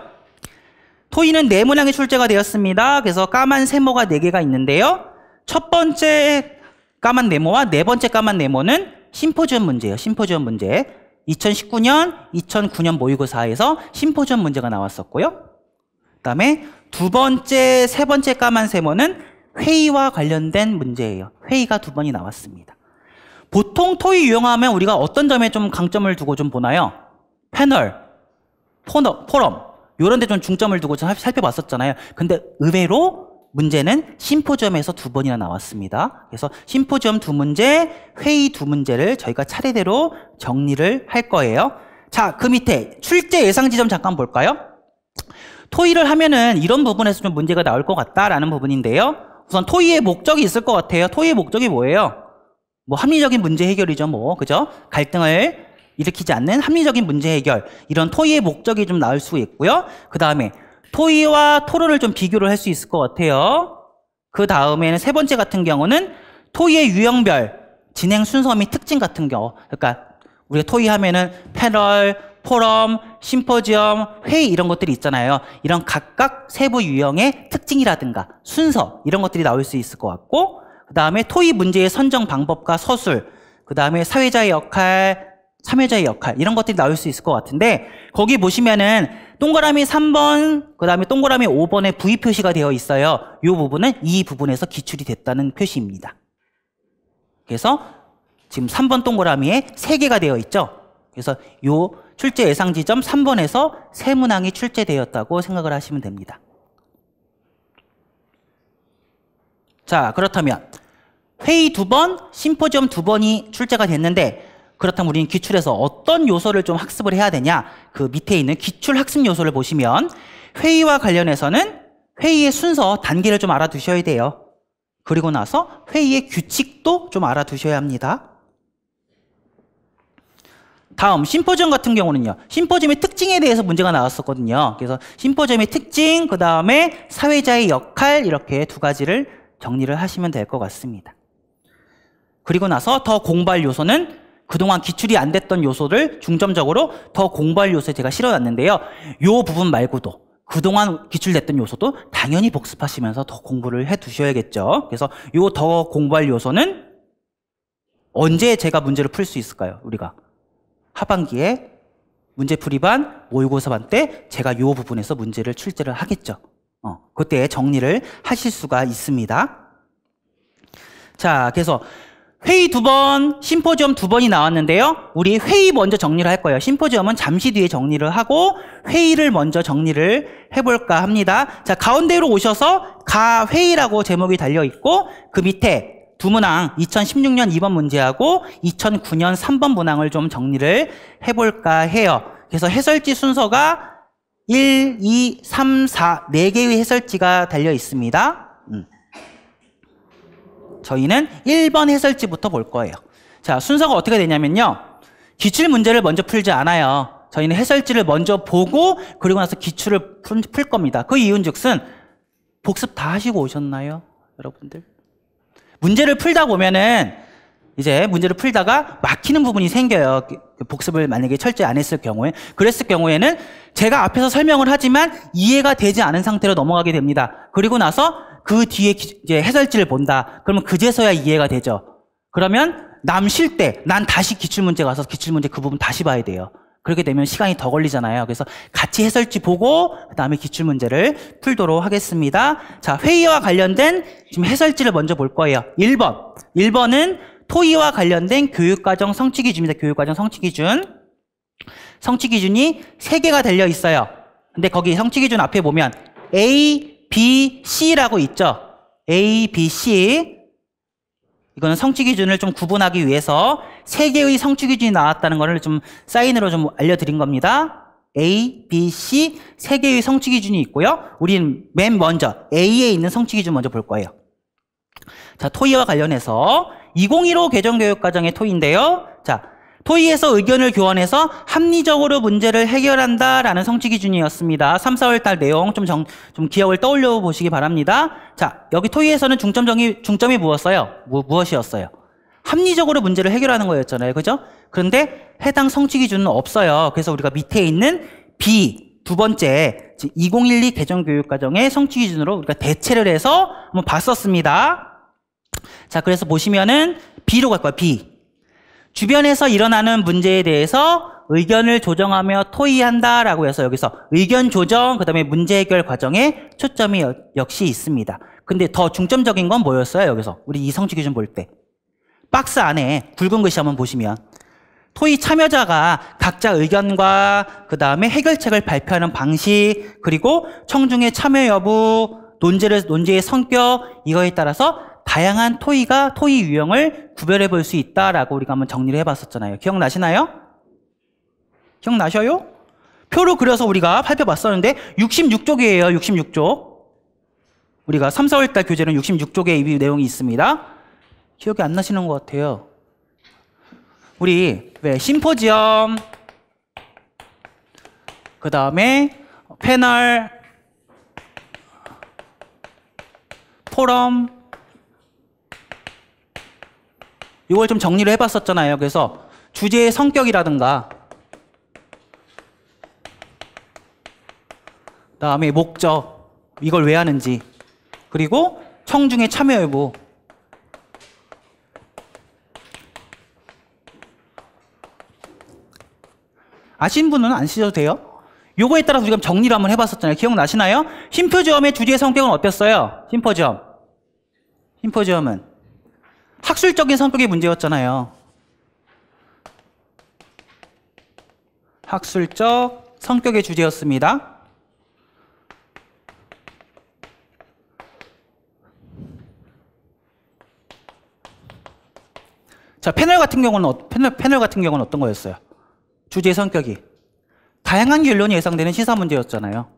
토의는 네문항이 출제가 되었습니다. 그래서 까만 세모가 4개가 있는데요. 첫 번째 까만 네모와 네 번째 까만 네모는 심포지엄 문제예요. 심포지엄 문제. 2019년, 2009년 모의고사에서 심포지엄 문제가 나왔었고요. 그 다음에 두 번째, 세 번째 까만 세모는 회의와 관련된 문제예요. 회의가 2번이 나왔습니다. 보통 토의 유형하면 우리가 어떤 점에 좀 강점을 두고 좀 보나요? 패널, 포럼 이런 데 좀 중점을 두고 좀 살펴봤었잖아요. 근데 의외로 문제는 심포지엄에서 2번이나 나왔습니다. 그래서 심포지엄 2문제, 회의 2문제를 저희가 차례대로 정리를 할 거예요. 자, 그 밑에 출제 예상 지점 잠깐 볼까요? 토의를 하면은 이런 부분에서 좀 문제가 나올 것 같다라는 부분인데요. 우선 토의의 목적이 있을 것 같아요. 토의의 목적이 뭐예요? 뭐 합리적인 문제 해결이죠, 뭐. 그죠? 갈등을 일으키지 않는 합리적인 문제 해결. 이런 토의의 목적이 좀 나올 수 있고요. 그 다음에 토의와 토론을 좀 비교를 할 수 있을 것 같아요. 그 다음에는 세 번째 같은 경우는 토의의 유형별, 진행 순서 및 특징 같은 경우. 그러니까 우리가 토의 하면은 패널, 포럼, 심포지엄, 회의 이런 것들이 있잖아요. 이런 각각 세부 유형의 특징이라든가 순서 이런 것들이 나올 수 있을 것 같고 그 다음에 토의 문제의 선정 방법과 서술 그 다음에 사회자의 역할, 참여자의 역할 이런 것들이 나올 수 있을 것 같은데 거기 보시면은 동그라미 3번 그 다음에 동그라미 5번에 V 표시가 되어 있어요. 이 부분은 이 부분에서 기출이 됐다는 표시입니다. 그래서 지금 3번 동그라미에 3개가 되어 있죠. 그래서 요 출제 예상 지점 3번에서 세 문항이 출제되었다고 생각을 하시면 됩니다. 자, 그렇다면 회의 2번, 심포지엄 2번이 출제가 됐는데 그렇다면 우리는 기출에서 어떤 요소를 좀 학습을 해야 되냐? 그 밑에 있는 기출 학습 요소를 보시면 회의와 관련해서는 회의의 순서, 단계를 좀 알아두셔야 돼요. 그리고 나서 회의의 규칙도 좀 알아두셔야 합니다. 다음 심포지엄 같은 경우는요. 심포지엄의 특징에 대해서 문제가 나왔었거든요. 그래서 심포지엄의 특징, 그 다음에 사회자의 역할 이렇게 2가지를 정리를 하시면 될 것 같습니다. 그리고 나서 더 공부할 요소는 그동안 기출이 안 됐던 요소를 중점적으로 더 공부할 요소에 제가 실어놨는데요. 요 부분 말고도 그동안 기출됐던 요소도 당연히 복습하시면서 더 공부를 해 두셔야겠죠. 그래서 요 더 공부할 요소는 언제 제가 문제를 풀 수 있을까요? 우리가 하반기에 문제풀이반, 모의고사반 때 제가 요 부분에서 문제를 출제를 하겠죠. 그때 정리를 하실 수가 있습니다. 자, 그래서 회의 2번, 심포지엄 2번이 나왔는데요. 우리 회의 먼저 정리를 할 거예요. 심포지엄은 잠시 뒤에 정리를 하고 회의를 먼저 정리를 해볼까 합니다. 자, 가운데로 오셔서 가회의라고 제목이 달려있고 그 밑에 두 문항 2016년 2번 문제하고 2009년 3번 문항을 좀 정리를 해볼까 해요. 그래서 해설지 순서가 1, 2, 3, 4, 4개의 해설지가 달려있습니다. 저희는 1번 해설지부터 볼 거예요. 자, 순서가 어떻게 되냐면요. 기출 문제를 먼저 풀지 않아요. 저희는 해설지를 먼저 보고 그리고 나서 기출을 풀 겁니다. 그 이유는 즉슨 복습 다 하시고 오셨나요? 여러분들? 문제를 풀다 보면은 이제 문제를 풀다가 막히는 부분이 생겨요. 복습을 만약에 철저히 안 했을 경우에. 그랬을 경우에는 제가 앞에서 설명을 하지만 이해가 되지 않은 상태로 넘어가게 됩니다. 그리고 나서 그 뒤에 이제 해설지를 본다. 그러면 그제서야 이해가 되죠. 그러면 남 쉴 때 난 다시 기출문제 가서 기출문제 그 부분 다시 봐야 돼요. 그렇게 되면 시간이 더 걸리잖아요. 그래서 같이 해설지 보고 그 다음에 기출문제를 풀도록 하겠습니다. 자, 회의와 관련된 지금 해설지를 먼저 볼 거예요. 1번. 1번은 토의와 관련된 교육과정 성취기준입니다. 교육과정 성취기준. 성취기준이 3개가 달려 있어요. 근데 거기 성취기준 앞에 보면 A, B, C라고 있죠. A, B, C. 이거는 성취기준을 좀 구분하기 위해서 3개의 성취기준이 나왔다는 것을 좀 사인으로 좀 알려드린 겁니다. A, B, C 3개의 성취기준이 있고요. 우리는 맨 먼저 A에 있는 성취기준 먼저 볼 거예요. 자, 토의와 관련해서 2015 개정교육과정의 토의인데요. 자, 토의에서 의견을 교환해서 합리적으로 문제를 해결한다라는 성취기준이었습니다. 3, 4월 달 내용 좀 기억을 떠올려 보시기 바랍니다. 자, 여기 토의에서는 중점이 무엇이었어요? 합리적으로 문제를 해결하는 거였잖아요. 그죠? 그런데 해당 성취기준은 없어요. 그래서 우리가 밑에 있는 B, 두 번째 2012 개정교육과정의 성취기준으로 우리가 대체를 해서 한번 봤었습니다. 자, 그래서 보시면은 B로 갈 거예요. B. 주변에서 일어나는 문제에 대해서 의견을 조정하며 토의한다라고 해서 여기서 의견 조정, 그 다음에 문제 해결 과정에 초점이 역시 있습니다. 근데 더 중점적인 건 뭐였어요? 여기서 우리 이 성취 기준 볼 때 박스 안에 굵은 글씨 한번 보시면 토의 참여자가 각자 의견과 그 다음에 해결책을 발표하는 방식, 그리고 청중의 참여 여부, 논제의 성격, 이거에 따라서 다양한 토의 유형을 구별해 볼 수 있다라고 우리가 한번 정리를 해봤었잖아요. 기억나시나요? 기억나셔요? 표로 그려서 우리가 살펴봤었는데 66쪽이에요. 66쪽. 우리가 3, 4월 달 교재는 66쪽에 이 내용이 있습니다. 기억이 안 나시는 것 같아요. 우리 왜 심포지엄, 그 다음에 패널, 포럼, 이걸 좀 정리를 해봤었잖아요. 그래서 주제의 성격이라든가 그다음에 목적, 이걸 왜 하는지, 그리고 청중의 참여 여부, 아신 분은 안 쓰셔도 돼요. 요거에 따라서 우리가 정리를 한번 해봤었잖아요. 기억나시나요? 심포지엄의 주제의 성격은 어땠어요? 심포지엄은 학술적인 성격의 문제였잖아요. 학술적 성격의 주제였습니다. 자, 패널 같은 경우는 어떤 거였어요? 주제의 성격이 다양한 결론이 예상되는 시사 문제였잖아요.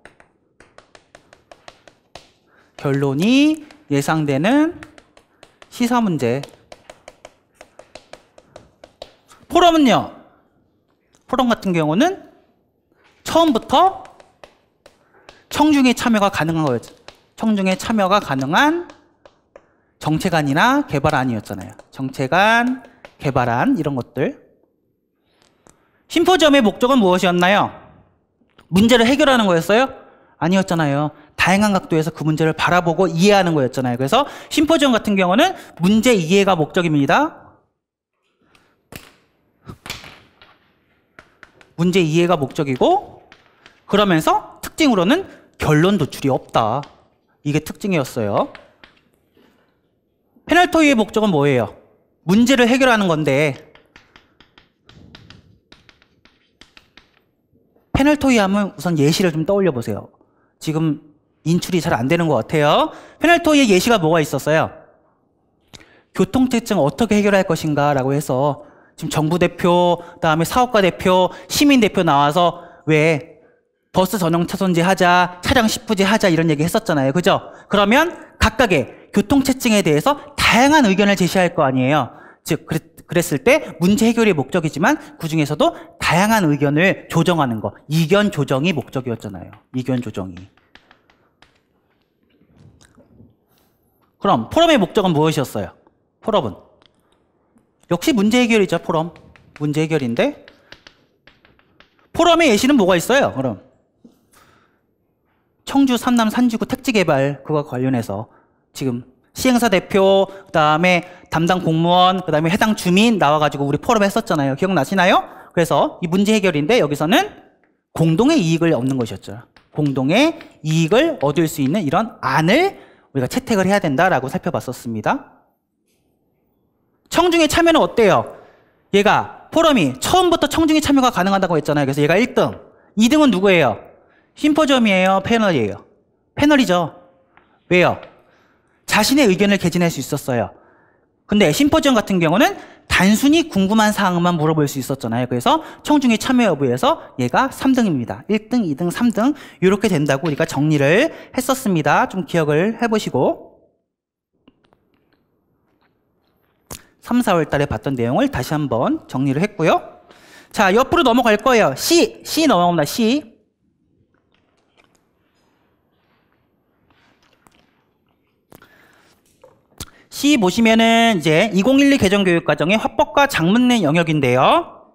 결론이 예상되는 시사 문제. 포럼은요? 포럼 같은 경우는 처음부터 청중의 참여가 가능한 거였죠. 청중의 참여가 가능한 정체간이나 개발안이었잖아요. 정체간, 개발안 이런 것들. 심포지엄의 목적은 무엇이었나요? 문제를 해결하는 거였어요? 아니었잖아요. 다양한 각도에서 그 문제를 바라보고 이해하는 거였잖아요. 그래서 심포지엄 같은 경우는 문제 이해가 목적입니다. 문제 이해가 목적이고, 그러면서 특징으로는 결론 도출이 없다. 이게 특징이었어요. 패널 토의의 목적은 뭐예요? 문제를 해결하는 건데, 패널 토의 하면 우선 예시를 좀 떠올려 보세요. 지금 인출이 잘 안 되는 것 같아요. 패널 토의의 예시가 뭐가 있었어요? 교통체증 어떻게 해결할 것인가 라고 해서 지금 정부 대표, 그다음에 사업가 대표, 시민 대표 나와서 왜 버스 전용 차선제 하자, 차량 10부제 하자 이런 얘기 했었잖아요. 그죠? 그러면 각각의 교통체증에 대해서 다양한 의견을 제시할 거 아니에요. 즉 그랬을 때 문제 해결이 목적이지만 그중에서도 다양한 의견을 조정하는 거, 이견 조정이 목적이었잖아요. 이견 조정이. 그럼 포럼의 목적은 무엇이었어요? 포럼은 역시 문제 해결이죠. 포럼 문제 해결인데, 포럼의 예시는 뭐가 있어요? 그럼 청주 삼남 산지구 택지개발 그거 관련해서 지금 시행사 대표, 그다음에 담당 공무원, 그다음에 해당 주민 나와가지고 우리 포럼 했었잖아요. 기억나시나요? 그래서 이 문제 해결인데 여기서는 공동의 이익을 얻는 것이었죠. 공동의 이익을 얻을 수 있는 이런 안을 우리가 채택을 해야 된다라고 살펴봤었습니다. 청중의 참여는 어때요? 얘가 포럼이 처음부터 청중의 참여가 가능하다고 했잖아요. 그래서 얘가 1등. 2등은 누구예요? 심포지엄이에요? 패널이에요? 패널이죠. 왜요? 자신의 의견을 개진할 수 있었어요. 근데 심포지엄 같은 경우는 단순히 궁금한 사항만 물어볼 수 있었잖아요. 그래서 청중의 참여 여부에서 얘가 3등입니다. 1등, 2등, 3등 이렇게 된다고 우리가 정리를 했었습니다. 좀 기억을 해보시고 3, 4월 달에 봤던 내용을 다시 한번 정리를 했고요. 자, 옆으로 넘어갈 거예요. C 넘어갑니다. C 보시면은 이제 2012 개정교육과정의 화법과 작문의 영역인데요.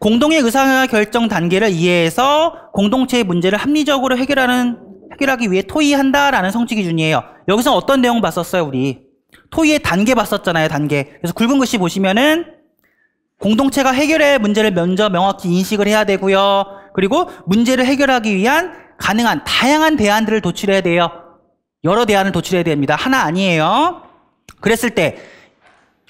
공동의 의사결정 단계를 이해해서 공동체의 문제를 합리적으로 해결하기 위해 토의한다라는 성취 기준이에요. 여기서 어떤 내용 봤었어요, 우리? 토의의 단계 봤었잖아요, 단계. 그래서 굵은 글씨 보시면은 공동체가 해결할 문제를 먼저 명확히 인식을 해야 되고요. 그리고 문제를 해결하기 위한 가능한 다양한 대안들을 도출해야 돼요. 여러 대안을 도출해야 됩니다. 하나 아니에요. 그랬을 때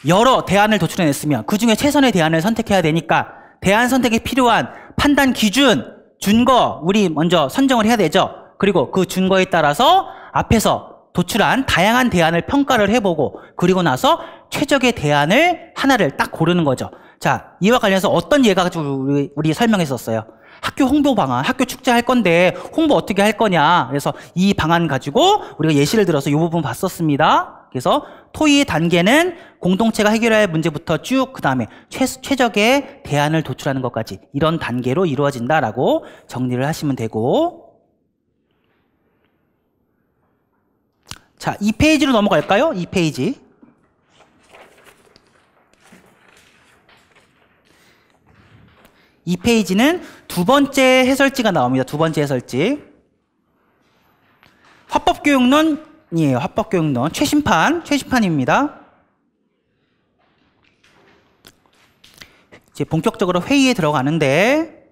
여러 대안을 도출해냈으면 그중에 최선의 대안을 선택해야 되니까 대안 선택에 필요한 판단 기준, 준거 우리 먼저 선정을 해야 되죠. 그리고 그 준거에 따라서 앞에서 도출한 다양한 대안을 평가를 해보고 그리고 나서 최적의 대안을 하나를 딱 고르는 거죠. 자, 이와 관련해서 어떤 예가 우리 설명했었어요. 학교 홍보 방안, 학교 축제 할 건데 홍보 어떻게 할 거냐. 그래서 이 방안 가지고 우리가 예시를 들어서 이 부분 봤었습니다. 그래서 토의의 단계는 공동체가 해결해야 할 문제부터 쭉 그 다음에 최적의 대안을 도출하는 것까지 이런 단계로 이루어진다라고 정리를 하시면 되고, 자, 2페이지로 넘어갈까요? 2페이지. 이 페이지는 두 번째 해설지가 나옵니다. 두 번째 해설지. 화법교육론이에요. 화법교육론. 최신판입니다. 이제 본격적으로 회의에 들어가는데,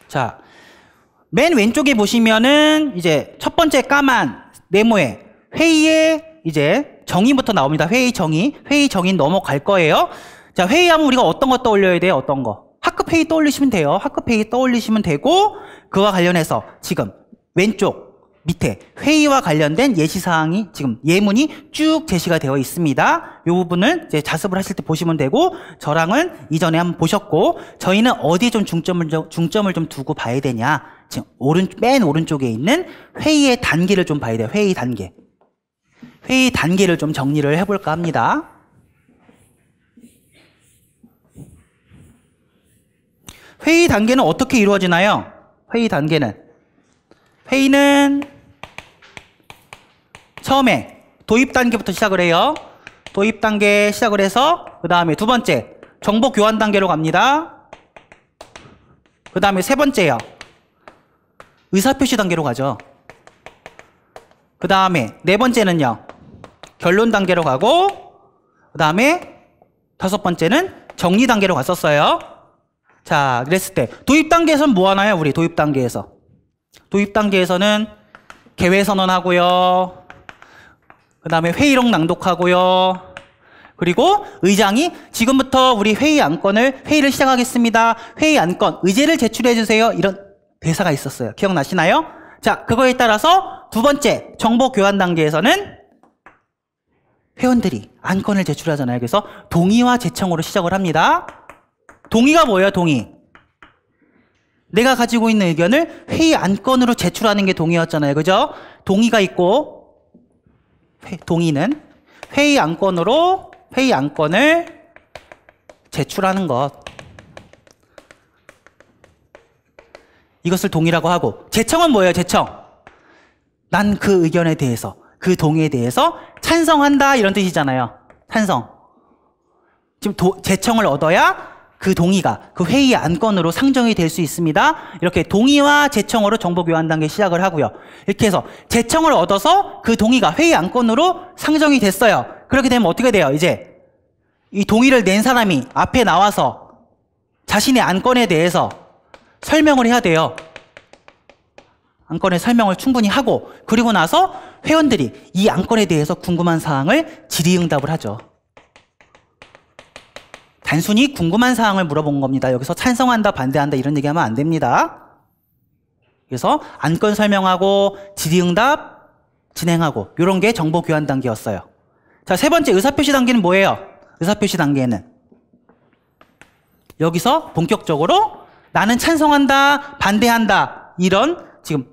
자, 맨 왼쪽에 보시면은 이제 첫 번째 까만 네모에 회의에 이제 정의부터 나옵니다. 회의 정의 넘어갈 거예요. 자, 회의하면 우리가 어떤 거 떠올려야 돼요? 어떤 거? 학급 회의 떠올리시면 돼요. 학급 회의 떠올리시면 되고, 그와 관련해서 지금 왼쪽 밑에 회의와 관련된 예시사항이 지금 예문이 쭉 제시가 되어 있습니다. 이 부분을 이제 자습을 하실 때 보시면 되고, 저랑은 이전에 한번 보셨고, 저희는 어디에 좀 중점을 좀 두고 봐야 되냐. 지금 맨 오른쪽에 있는 회의의 단계를 좀 봐야 돼요. 회의 단계를 좀 정리를 해볼까 합니다. 회의 단계는 어떻게 이루어지나요? 회의 단계는 회의는 처음에 도입 단계부터 시작을 해요. 도입 단계 시작을 해서 그 다음에 두 번째 정보 교환 단계로 갑니다. 그 다음에 세 번째요. 의사표시 단계로 가죠. 그 다음에 네 번째는요. 결론 단계로 가고 그 다음에 다섯 번째는 정리 단계로 갔었어요. 자, 그랬을 때 도입 단계에서는 뭐 하나요? 우리 도입 단계에서. 도입 단계에서는 개회 선언하고요. 그 다음에 회의록 낭독하고요. 그리고 의장이 지금부터 우리 회의 안건을 회의를 시작하겠습니다. 회의 안건 의제를 제출해 주세요. 이런 대사가 있었어요. 기억나시나요? 자, 그거에 따라서 두 번째 정보 교환 단계에서는 회원들이 안건을 제출하잖아요. 그래서 동의와 제청으로 시작을 합니다. 동의가 뭐예요? 동의. 내가 가지고 있는 의견을 회의 안건으로 제출하는 게 동의였잖아요. 그죠? 동의가 있고 동의는 회의 안건으로 회의 안건을 제출하는 것. 이것을 동의라고 하고 제청은 뭐예요? 제청. 난 그 의견에 대해서 그 동의에 대해서 찬성한다 이런 뜻이잖아요. 찬성. 지금 제청을 얻어야 그 동의가 그 회의 안건으로 상정이 될 수 있습니다. 이렇게 동의와 제청으로 정보 교환 단계 시작을 하고요. 이렇게 해서 제청을 얻어서 그 동의가 회의 안건으로 상정이 됐어요. 그렇게 되면 어떻게 돼요? 이제 이 동의를 낸 사람이 앞에 나와서 자신의 안건에 대해서 설명을 해야 돼요. 안건의 설명을 충분히 하고 그리고 나서 회원들이 이 안건에 대해서 궁금한 사항을 질의응답을 하죠. 단순히 궁금한 사항을 물어본 겁니다. 여기서 찬성한다, 반대한다 이런 얘기하면 안 됩니다. 그래서 안건 설명하고 질의응답 진행하고 이런 게 정보 교환 단계였어요. 자, 세 번째 의사표시 단계는 뭐예요? 의사표시 단계는 여기서 본격적으로 나는 찬성한다, 반대한다 이런 지금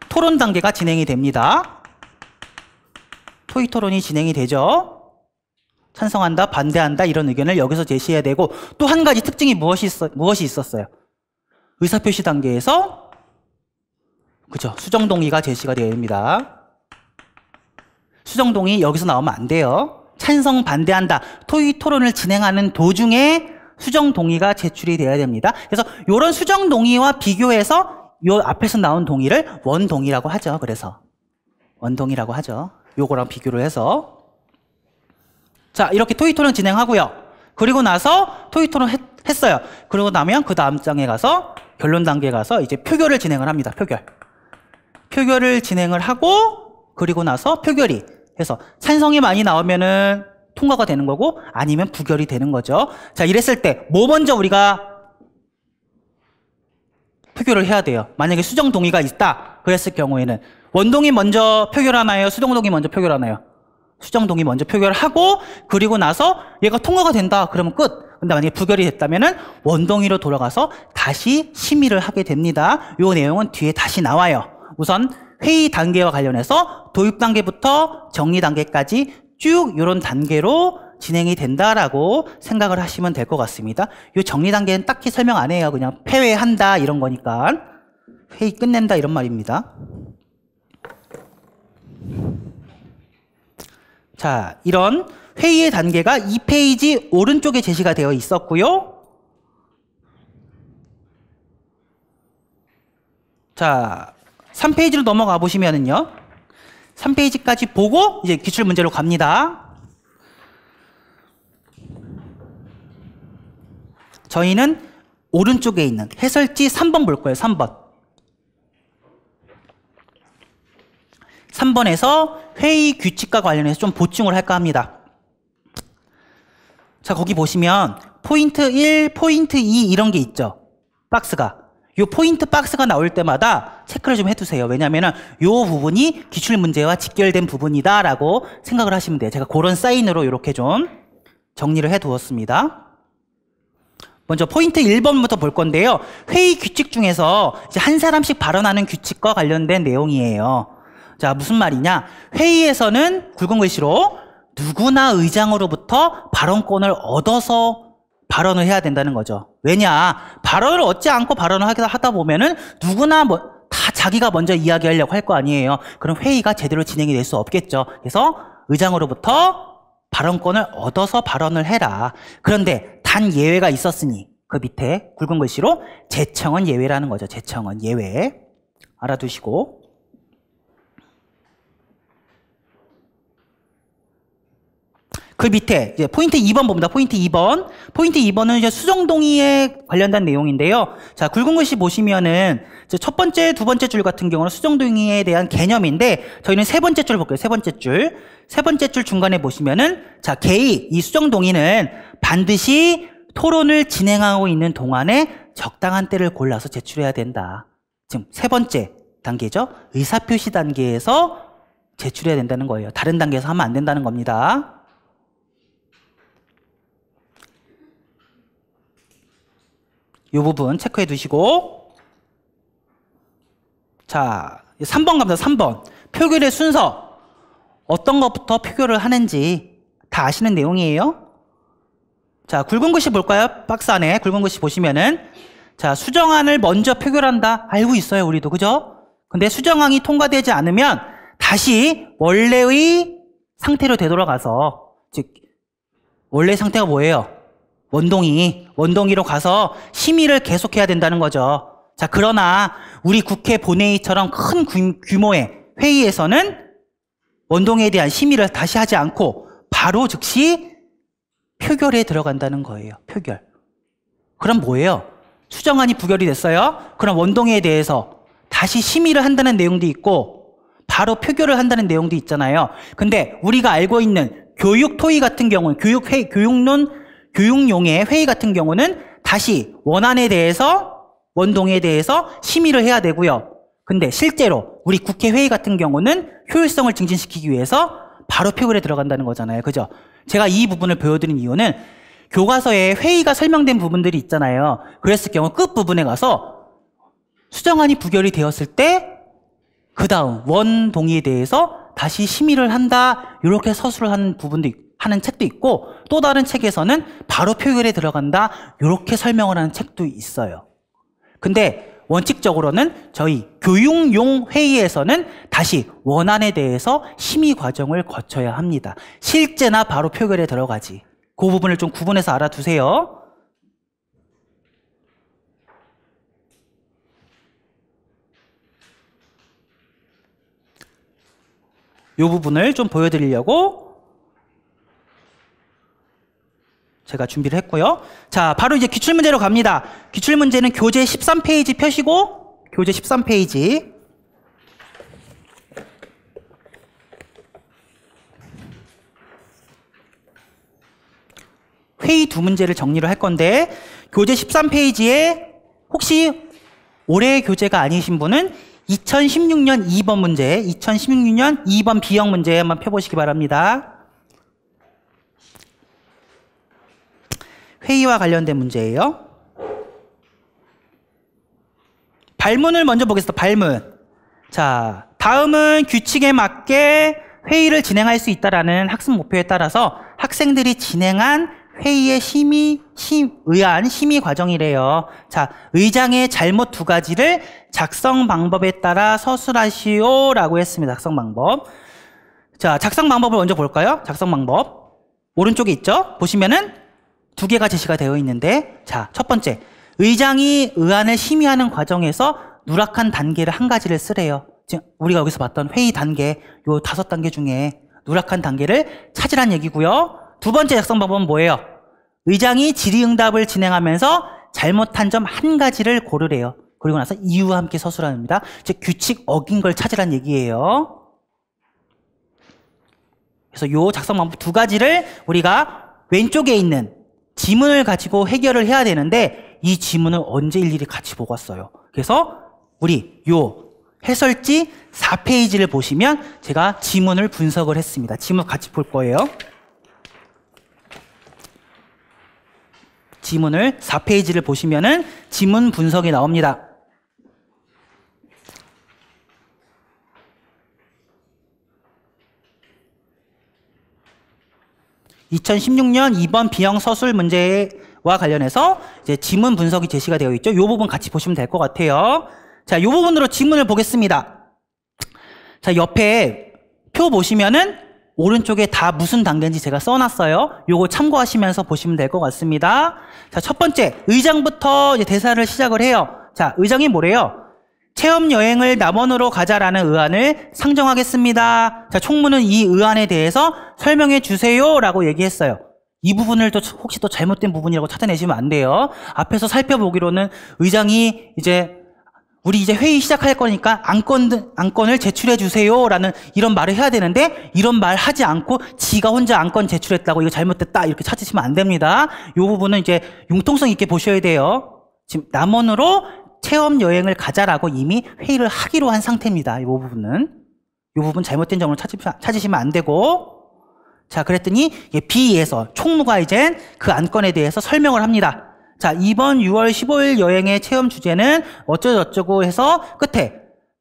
토론 단계가 진행이 됩니다. 토의 토론이 진행이 되죠. 찬성한다, 반대한다 이런 의견을 여기서 제시해야 되고 또 한 가지 특징이 무엇이 있었어요? 의사표시 단계에서 그죠? 수정동의가 제시가 되어야 됩니다. 수정동의 여기서 나오면 안 돼요. 찬성, 반대한다. 토의 토론을 진행하는 도중에 수정동의가 제출이 되어야 됩니다. 그래서 이런 수정동의와 비교해서 요 앞에서 나온 동의를 원동의라고 하죠. 그래서 원동의라고 하죠. 요거랑 비교를 해서 자, 이렇게 토의 토론 진행하고요. 그리고 나서 토의 토론 했어요. 그러고 나면 그 다음 장에 가서 결론 단계에 가서 이제 표결을 진행을 합니다. 표결을 진행을 하고 그리고 나서 표결이 해서 찬성이 많이 나오면은 통과가 되는 거고 아니면 부결이 되는 거죠. 자, 이랬을 때 뭐 먼저 우리가 표결을 해야 돼요. 만약에 수정 동의가 있다 그랬을 경우에는 원동의 먼저 표결하나요? 수정동의 먼저 표결하나요? 수정동의 먼저 표결하고 그리고 나서 얘가 통과가 된다 그러면 끝. 근데 만약에 부결이 됐다면은 원동의로 돌아가서 다시 심의를 하게 됩니다. 요 내용은 뒤에 다시 나와요. 우선 회의 단계와 관련해서 도입 단계부터 정리 단계까지 쭉 이런 단계로 진행이 된다라고 생각을 하시면 될 것 같습니다. 이 정리 단계는 딱히 설명 안 해요. 그냥 폐회한다 이런 거니까 회의 끝낸다 이런 말입니다. 자, 이런 회의의 단계가 2페이지 오른쪽에 제시가 되어 있었고요. 자, 3페이지로 넘어가 보시면은요. 3페이지까지 보고 이제 기출문제로 갑니다. 저희는 오른쪽에 있는 해설지 3번 볼 거예요. 3번. 3번에서 회의 규칙과 관련해서 좀 보충을 할까 합니다. 자, 거기 보시면 포인트 1, 포인트 2 이런 게 있죠. 박스가. 요 포인트 박스가 나올 때마다 체크를 좀 해두세요. 왜냐하면 요 부분이 기출문제와 직결된 부분이다라고 생각을 하시면 돼요. 제가 그런 사인으로 이렇게 좀 정리를 해두었습니다. 먼저 포인트 1번부터 볼 건데요. 회의 규칙 중에서 이제 한 사람씩 발언하는 규칙과 관련된 내용이에요. 자, 무슨 말이냐? 회의에서는 굵은 글씨로 누구나 의장으로부터 발언권을 얻어서 발언을 해야 된다는 거죠. 왜냐? 발언을 얻지 않고 발언을 하다 보면은 누구나 다 자기가 먼저 이야기하려고 할 거 아니에요. 그럼 회의가 제대로 진행이 될 수 없겠죠. 그래서 의장으로부터 발언권을 얻어서 발언을 해라. 그런데 단 예외가 있었으니 그 밑에 굵은 글씨로 제청은 예외라는 거죠. 제청은 예외. 알아두시고. 그 밑에 이제 포인트 2번 봅니다. 포인트 2번. 포인트 2번은 이제 수정동의에 관련된 내용인데요. 자, 굵은 글씨 보시면은 이제 첫 번째, 두 번째 줄 같은 경우는 수정동의에 대한 개념인데 저희는 세 번째 줄 볼게요. 세 번째 줄. 세 번째 줄 중간에 보시면은 자, 개의 이 수정동의는 반드시 토론을 진행하고 있는 동안에 적당한 때를 골라서 제출해야 된다. 지금 세 번째 단계죠. 의사표시 단계에서 제출해야 된다는 거예요. 다른 단계에서 하면 안 된다는 겁니다. 이 부분 체크해 두시고. 자, 3번 갑니다. 3번. 표결의 순서. 어떤 것부터 표결을 하는지 다 아시는 내용이에요. 자, 굵은 글씨 볼까요? 박스 안에 굵은 글씨 보시면은 자, 수정안을 먼저 표결한다. 알고 있어요, 우리도. 그죠? 근데 수정안이 통과되지 않으면 다시 원래의 상태로 되돌아가서, 즉 원래 상태가 뭐예요? 원동의로 가서 심의를 계속해야 된다는 거죠. 자, 그러나 우리 국회 본회의처럼 큰 규모의 회의에서는 원동의에 대한 심의를 다시 하지 않고 바로 즉시 표결에 들어간다는 거예요. 표결. 그럼 뭐예요? 수정안이 부결이 됐어요. 그럼 원동의에 대해서 다시 심의를 한다는 내용도 있고 바로 표결을 한다는 내용도 있잖아요. 근데 우리가 알고 있는 교육 토의 같은 경우는 교육용의 회의 같은 경우는 다시 원안에 대해서 원동의에 대해서 심의를 해야 되고요. 근데 실제로 우리 국회 회의 같은 경우는 효율성을 증진시키기 위해서 바로 표결에 들어간다는 거잖아요. 그죠? 제가 이 부분을 보여드린 이유는 교과서에 회의가 설명된 부분들이 있잖아요. 그랬을 경우 끝부분에 가서 수정안이 부결이 되었을 때 그 다음 원동의에 대해서 다시 심의를 한다. 이렇게 서술을 하는 부분도 하는 책도 있고 또 다른 책에서는 바로 표결에 들어간다. 이렇게 설명을 하는 책도 있어요. 근데 원칙적으로는 저희 교육용 회의에서는 다시 원안에 대해서 심의 과정을 거쳐야 합니다. 실제나 바로 표결에 들어가지. 그 부분을 좀 구분해서 알아두세요. 이 부분을 좀 보여드리려고 제가 준비를 했고요. 자, 바로 이제 기출문제로 갑니다. 기출문제는 교재 13페이지 펴시고 교재 13페이지 회의 두 문제를 정리를 할 건데 교재 13페이지에 혹시 올해의 교재가 아니신 분은 2016년 2번 문제, 2016년 2번 B형 문제 한번 펴보시기 바랍니다. 회의와 관련된 문제예요. 발문을 먼저 보겠습니다. 발문. 자, 다음은 규칙에 맞게 회의를 진행할 수 있다라는 학습 목표에 따라서 학생들이 진행한 회의의 의안 심의 과정이래요. 자, 의장의 잘못 두 가지를 작성 방법에 따라 서술하시오라고 했습니다. 작성 방법. 자, 작성 방법을 먼저 볼까요? 작성 방법. 오른쪽에 있죠? 보시면은 두 개가 제시가 되어 있는데, 자, 첫 번째. 의장이 의안을 심의하는 과정에서 누락한 단계를 한 가지를 쓰래요. 지금 우리가 여기서 봤던 회의 단계, 요 5단계 중에 누락한 단계를 찾으란 얘기고요. 두 번째 작성 방법은 뭐예요? 의장이 질의응답을 진행하면서 잘못한 점 한 가지를 고르래요. 그리고 나서 이유와 함께 서술합니다. 즉 규칙 어긴 걸 찾으란 얘기예요. 그래서 요 작성 방법 두 가지를 우리가 왼쪽에 있는 지문을 가지고 해결을 해야 되는데 이 지문을 언제 일일이 같이 보고 왔어요. 그래서 우리 요 해설지 4페이지를 보시면 제가 지문을 분석을 했습니다. 지문 같이 볼 거예요. 지문을 4페이지를 보시면은 지문 분석이 나옵니다. (2016년 2번) B형 서술 문제에 와 관련해서 이제 지문 분석이 제시가 되어 있죠. 이 부분 같이 보시면 될 것 같아요. 자, 이 부분으로 지문을 보겠습니다. 자, 옆에 표 보시면은 오른쪽에 다 무슨 단계인지 제가 써놨어요. 요거 참고하시면서 보시면 될 것 같습니다. 자, 첫 번째 의장부터 이제 대사를 시작을 해요. 자, 의장이 뭐래요? 체험 여행을 남원으로 가자라는 의안을 상정하겠습니다. 자, 총무는 이 의안에 대해서 설명해 주세요라고 얘기했어요. 이 부분을 또 혹시 또 잘못된 부분이라고 찾아내시면 안 돼요. 앞에서 살펴보기로는 의장이 우리 이제 회의 시작할 거니까 안건을 제출해 주세요라는 이런 말을 해야 되는데 이런 말 하지 않고 지가 혼자 안건 제출했다고 이거 잘못됐다 이렇게 찾으시면 안 됩니다. 이 부분은 이제 융통성 있게 보셔야 돼요. 지금 남원으로 체험 여행을 가자라고 이미 회의를 하기로 한 상태입니다. 이 부분 잘못된 점을 찾으시면 안 되고. 자, 그랬더니 B에서 총무가 이제 그 안건에 대해서 설명을 합니다. 자, 이번 6월 15일 여행의 체험 주제는 어쩌고저쩌고 해서 끝에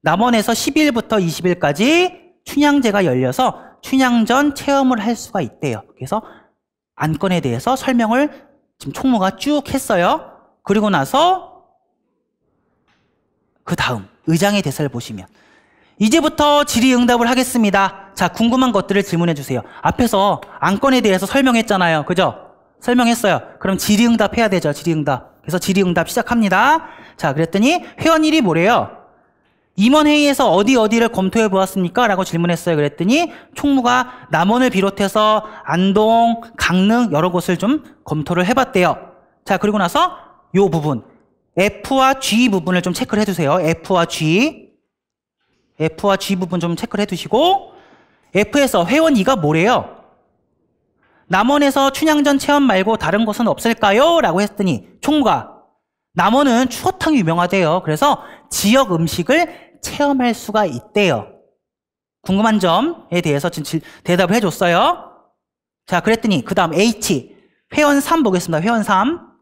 남원에서 10일부터 20일까지 춘향제가 열려서 춘향전 체험을 할 수가 있대요. 그래서 안건에 대해서 설명을 지금 총무가 쭉 했어요. 그리고 나서 그 다음 의장의 대사를 보시면 이제부터 질의응답을 하겠습니다. 자, 궁금한 것들을 질문해 주세요. 앞에서 안건에 대해서 설명했잖아요. 그죠? 설명했어요. 그럼 질의응답 해야 되죠. 질의응답. 그래서 질의응답 시작합니다. 자, 그랬더니 회원일이 뭐래요? 임원회의에서 어디를 검토해 보았습니까? 라고 질문했어요. 그랬더니 총무가 남원을 비롯해서 안동, 강릉 여러 곳을 좀 검토를 해봤대요. 자, 그리고 나서 요 부분 F와 G 부분을 좀 체크를 해주세요. F와 G 부분 좀 체크를 해두시고 F에서 회원 2가 뭐래요? 남원에서 춘향전 체험 말고 다른 곳은 없을까요? 라고 했더니 총무가 남원은 추어탕이 유명하대요. 그래서 지역 음식을 체험할 수가 있대요. 궁금한 점에 대해서 지금 대답을 해줬어요. 자, 그랬더니 그 다음 H 회원 3 보겠습니다. 회원 3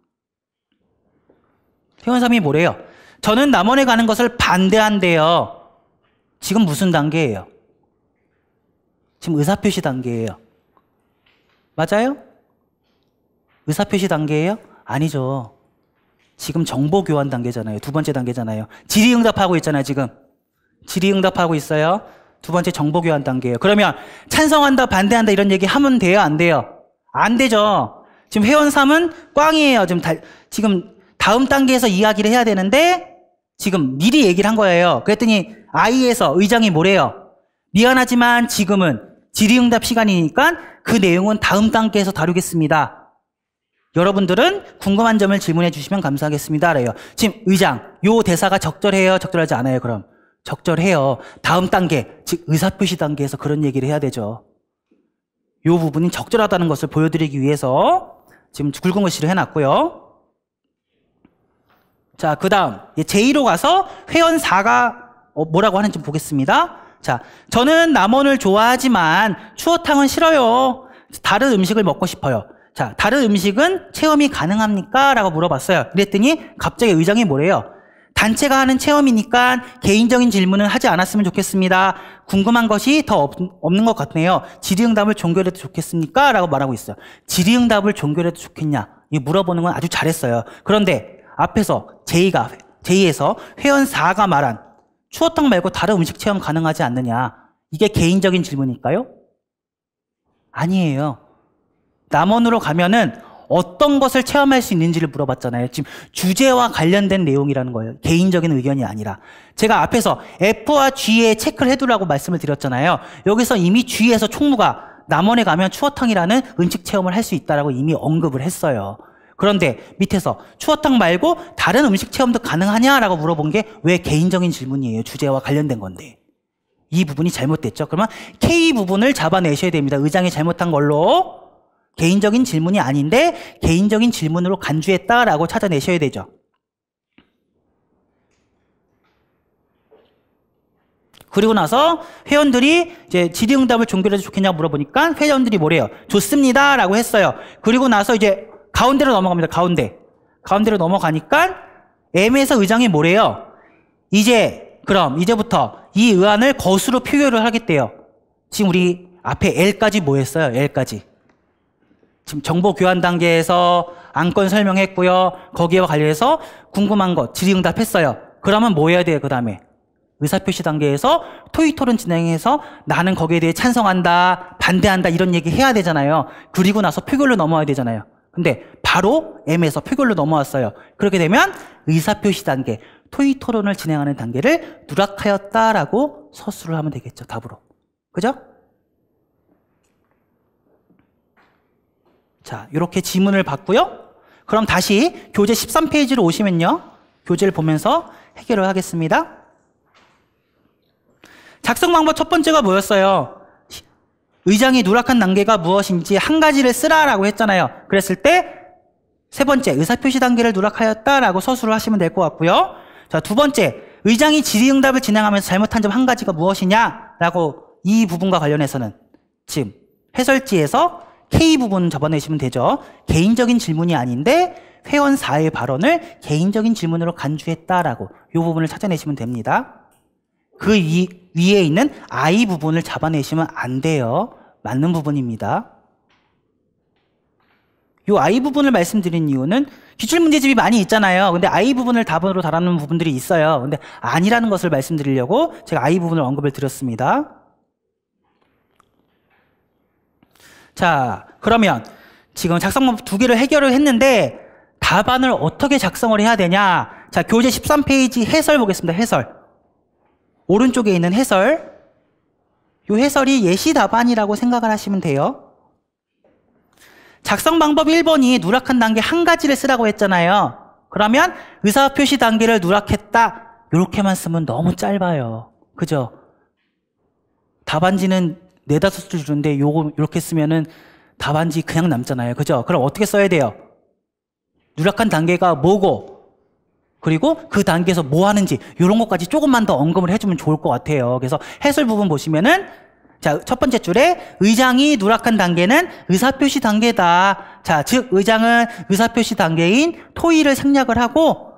회원 3이 뭐래요? 저는 남원에 가는 것을 반대한대요. 지금 무슨 단계예요? 지금 의사표시 단계예요. 맞아요? 의사표시 단계예요? 아니죠. 지금 정보교환 단계잖아요. 두 번째 단계잖아요. 질의응답하고 있잖아요. 지금 질의응답하고 있어요. 두 번째 정보교환 단계예요. 그러면 찬성한다 반대한다 이런 얘기 하면 돼요? 안 돼요? 안 되죠. 지금 회원 3은 꽝이에요. 지금 다음 단계에서 이야기를 해야 되는데 지금 미리 얘기를 한 거예요. 그랬더니 I에서 의장이 뭐래요? 미안하지만 지금은 질의응답 시간이니까 그 내용은 다음 단계에서 다루겠습니다. 여러분들은 궁금한 점을 질문해 주시면 감사하겠습니다. 래요. 지금 의장, 요 대사가 적절해요? 적절하지 않아요? 그럼 적절해요. 다음 단계, 즉 의사표시 단계에서 그런 얘기를 해야 되죠. 요 부분이 적절하다는 것을 보여드리기 위해서 지금 굵은 글씨를 해놨고요. 자, 그 다음 제2로 가서 회원 4가 뭐라고 하는지 보겠습니다. 자, 저는 남원을 좋아하지만 추어탕은 싫어요. 다른 음식을 먹고 싶어요. 자, 다른 음식은 체험이 가능합니까? 라고 물어봤어요. 그랬더니 갑자기 의장이 뭐래요? 단체가 하는 체험이니까 개인적인 질문은 하지 않았으면 좋겠습니다. 궁금한 것이 더 없는 것 같네요. 질의응답을 종결해도 좋겠습니까? 라고 말하고 있어요. 질의응답을 종결해도 좋겠냐? 이거 물어보는 건 아주 잘했어요. 그런데 앞에서 제2에서 회원 4가 말한 추어탕 말고 다른 음식 체험 가능하지 않느냐? 이게 개인적인 질문일까요? 아니에요. 남원으로 가면은 어떤 것을 체험할 수 있는지를 물어봤잖아요. 지금 주제와 관련된 내용이라는 거예요. 개인적인 의견이 아니라. 제가 앞에서 F와 G에 체크를 해두라고 말씀을 드렸잖아요. 여기서 이미 G에서 총무가 남원에 가면 추어탕이라는 음식 체험을 할 수 있다라고 이미 언급을 했어요. 그런데 밑에서 추어탕 말고 다른 음식 체험도 가능하냐라고 물어본 게 왜 개인적인 질문이에요. 주제와 관련된 건데. 이 부분이 잘못됐죠. 그러면 K 부분을 잡아내셔야 됩니다. 의장이 잘못한 걸로. 개인적인 질문이 아닌데 개인적인 질문으로 간주했다라고 찾아내셔야 되죠. 그리고 나서 회원들이 이제 질의응답을 종결해도 좋겠냐고 물어보니까 회원들이 뭐래요? 좋습니다 라고 했어요. 그리고 나서 이제 가운데로 넘어갑니다. 가운데로 넘어가니까 M에서 의장이 뭐래요? 그럼 이제부터 이 의안을 거수로 표결을 하겠대요. 지금 우리 앞에 L까지 뭐 했어요? L까지. 지금 정보 교환 단계에서 안건 설명했고요. 거기에 관련해서 궁금한 거 질의응답했어요. 그러면 뭐 해야 돼요? 그 다음에 의사표시 단계에서 토의 토론 진행해서 나는 거기에 대해 찬성한다, 반대한다 이런 얘기 해야 되잖아요. 그리고 나서 표결로 넘어와야 되잖아요. 근데 바로 M에서 표결로 넘어왔어요. 그렇게 되면 의사표시 단계, 토의 토론을 진행하는 단계를 누락하였다라고 서술을 하면 되겠죠. 답으로. 그죠? 자, 이렇게 지문을 받고요. 그럼 다시 교재 13페이지로 오시면요. 교재를 보면서 해결을 하겠습니다. 작성 방법 첫 번째가 뭐였어요? 의장이 누락한 단계가 무엇인지 한 가지를 쓰라라고 했잖아요. 그랬을 때 세 번째, 의사표시 단계를 누락하였다라고 서술을 하시면 될 것 같고요. 자, 두 번째, 의장이 질의응답을 진행하면서 잘못한 점 한 가지가 무엇이냐라고 이 부분과 관련해서는 지금 해설지에서 K 부분 잡아내시면 되죠. 개인적인 질문이 아닌데 회원 4의 발언을 개인적인 질문으로 간주했다라고 이 부분을 찾아내시면 됩니다. 그 위에 있는 I 부분을 잡아내시면 안 돼요. 맞는 부분입니다. 이 I 부분을 말씀드린 이유는 기출문제집이 많이 있잖아요. 근데 I 부분을 답으로 달아놓은 부분들이 있어요. 근데 아니라는 것을 말씀드리려고 제가 I 부분을 언급을 드렸습니다. 자, 그러면 지금 작성 방법 두 개를 해결을 했는데 답안을 어떻게 작성을 해야 되냐? 자, 교재 13페이지 해설 보겠습니다. 해설. 오른쪽에 있는 해설. 이 해설이 예시 답안이라고 생각을 하시면 돼요. 작성 방법 1번이 누락한 단계 한 가지를 쓰라고 했잖아요. 그러면 의사표시 단계를 누락했다. 이렇게만 쓰면 너무 짧아요. 그죠? 답안지는 4-5줄 주는데 요거 이렇게 쓰면은 답안지 그냥 남잖아요. 그죠? 그럼 어떻게 써야 돼요? 누락한 단계가 뭐고 그리고 그 단계에서 뭐 하는지 이런 것까지 조금만 더 언급을 해주면 좋을 것 같아요. 그래서 해설 부분 보시면은 자, 첫 번째 줄에 의장이 누락한 단계는 의사표시 단계다. 자, 즉 의장은 의사표시 단계인 토의를 생략을 하고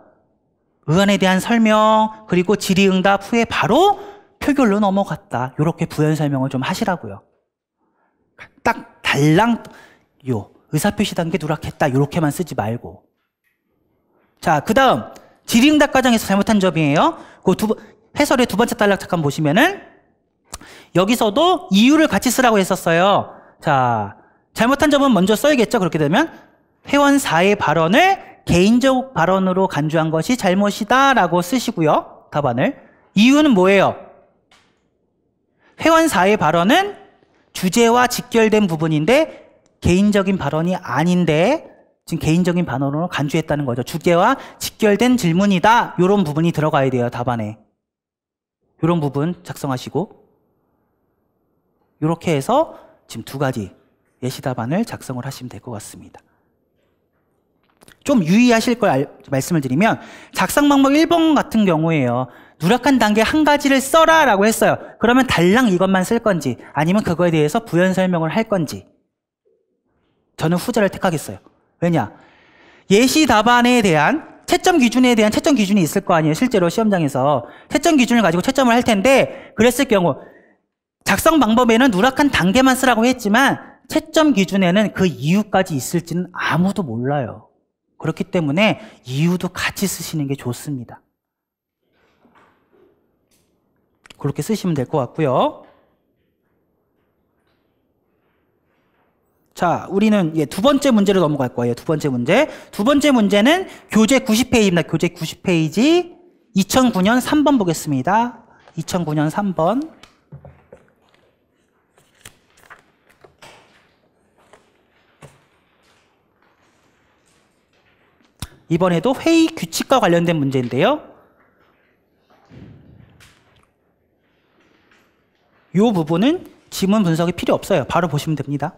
의안에 대한 설명 그리고 질의응답 후에 바로 표결로 넘어갔다. 이렇게 부연 설명을 좀 하시라고요. 딱 달랑 요 의사표시 단계 누락했다. 이렇게만 쓰지 말고. 자, 그 다음 질의응답 과정에서 잘못한 점이에요. 그 해설의 두 번째 단락 잠깐 보시면은 여기서도 이유를 같이 쓰라고 했었어요. 자, 잘못한 점은 먼저 써야겠죠. 그렇게 되면 회원 4의 발언을 개인적 발언으로 간주한 것이 잘못이다 라고 쓰시고요. 답안을. 이유는 뭐예요? 회원 4의 발언은 주제와 직결된 부분인데 개인적인 발언이 아닌데 지금 개인적인 발언으로 간주했다는 거죠. 주제와 직결된 질문이다. 이런 부분이 들어가야 돼요. 답안에. 이런 부분 작성하시고 이렇게 해서 지금 두 가지 예시 답안을 작성을 하시면 될 것 같습니다. 좀 유의하실 걸 말씀을 드리면 작성 방법 1번 같은 경우에요. 누락한 단계 한 가지를 써라 라고 했어요. 그러면 달랑 이것만 쓸 건지 아니면 그거에 대해서 부연 설명을 할 건지 저는 후자를 택하겠어요. 왜냐? 예시 답안에 대한 채점 기준에 대한 채점 기준이 있을 거 아니에요. 실제로 시험장에서 채점 기준을 가지고 채점을 할 텐데 그랬을 경우 작성 방법에는 누락한 단계만 쓰라고 했지만 채점 기준에는 그 이유까지 있을지는 아무도 몰라요. 그렇기 때문에 이유도 같이 쓰시는 게 좋습니다. 그렇게 쓰시면 될 것 같고요. 자, 우리는 두 번째 문제로 넘어갈 거예요. 두 번째 문제. 두 번째 문제는 교재 90페이지입니다. 교재 90페이지 2009년 3번 보겠습니다. 2009년 3번. 이번에도 회의 규칙과 관련된 문제인데요. 이 부분은 지문 분석이 필요 없어요. 바로 보시면 됩니다.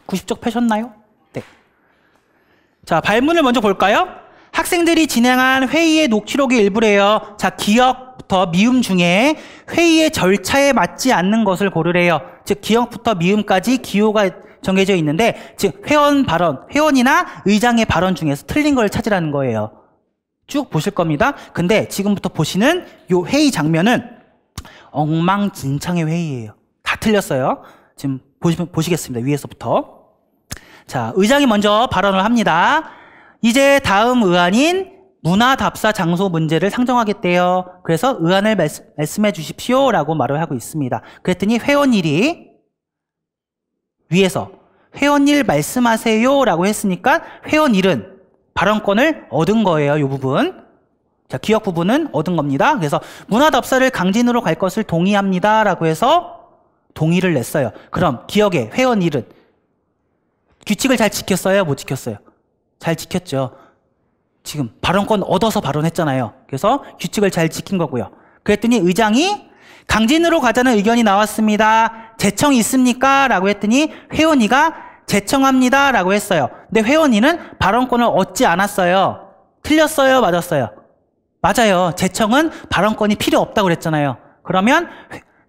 90쪽 펴셨나요? 네. 자, 발문을 먼저 볼까요? 학생들이 진행한 회의의 녹취록의 일부래요. 자, 기억부터 미음 중에 회의의 절차에 맞지 않는 것을 고르래요. 즉, 기억부터 미음까지 기호가 정해져 있는데, 즉, 회원 발언, 회원이나 의장의 발언 중에서 틀린 걸 찾으라는 거예요. 쭉 보실 겁니다. 근데 지금부터 보시는 이 회의 장면은 엉망진창의 회의예요. 다 틀렸어요. 지금 보시겠습니다. 위에서부터. 자, 의장이 먼저 발언을 합니다. 이제 다음 의안인 문화답사 장소 문제를 상정하겠대요. 그래서 의안을 말씀해 주십시오 라고 말을 하고 있습니다. 그랬더니 회원일이 위에서 회원일 말씀하세요 라고 했으니까 회원일은 발언권을 얻은 거예요. 이 부분. 자, 기억 부분은 얻은 겁니다. 그래서 문화답사를 강진으로 갈 것을 동의합니다 라고 해서 동의를 냈어요. 그럼 기억의 회원일은 규칙을 잘 지켰어요? 못 지켰어요? 잘 지켰죠. 지금 발언권 얻어서 발언했잖아요. 그래서 규칙을 잘 지킨 거고요. 그랬더니 의장이 강진으로 가자는 의견이 나왔습니다. 제청 있습니까? 라고 했더니 회원이가 제청합니다 라고 했어요. 근데 회원이는 발언권을 얻지 않았어요. 틀렸어요? 맞았어요? 맞아요. 제청은 발언권이 필요 없다고 그랬잖아요. 그러면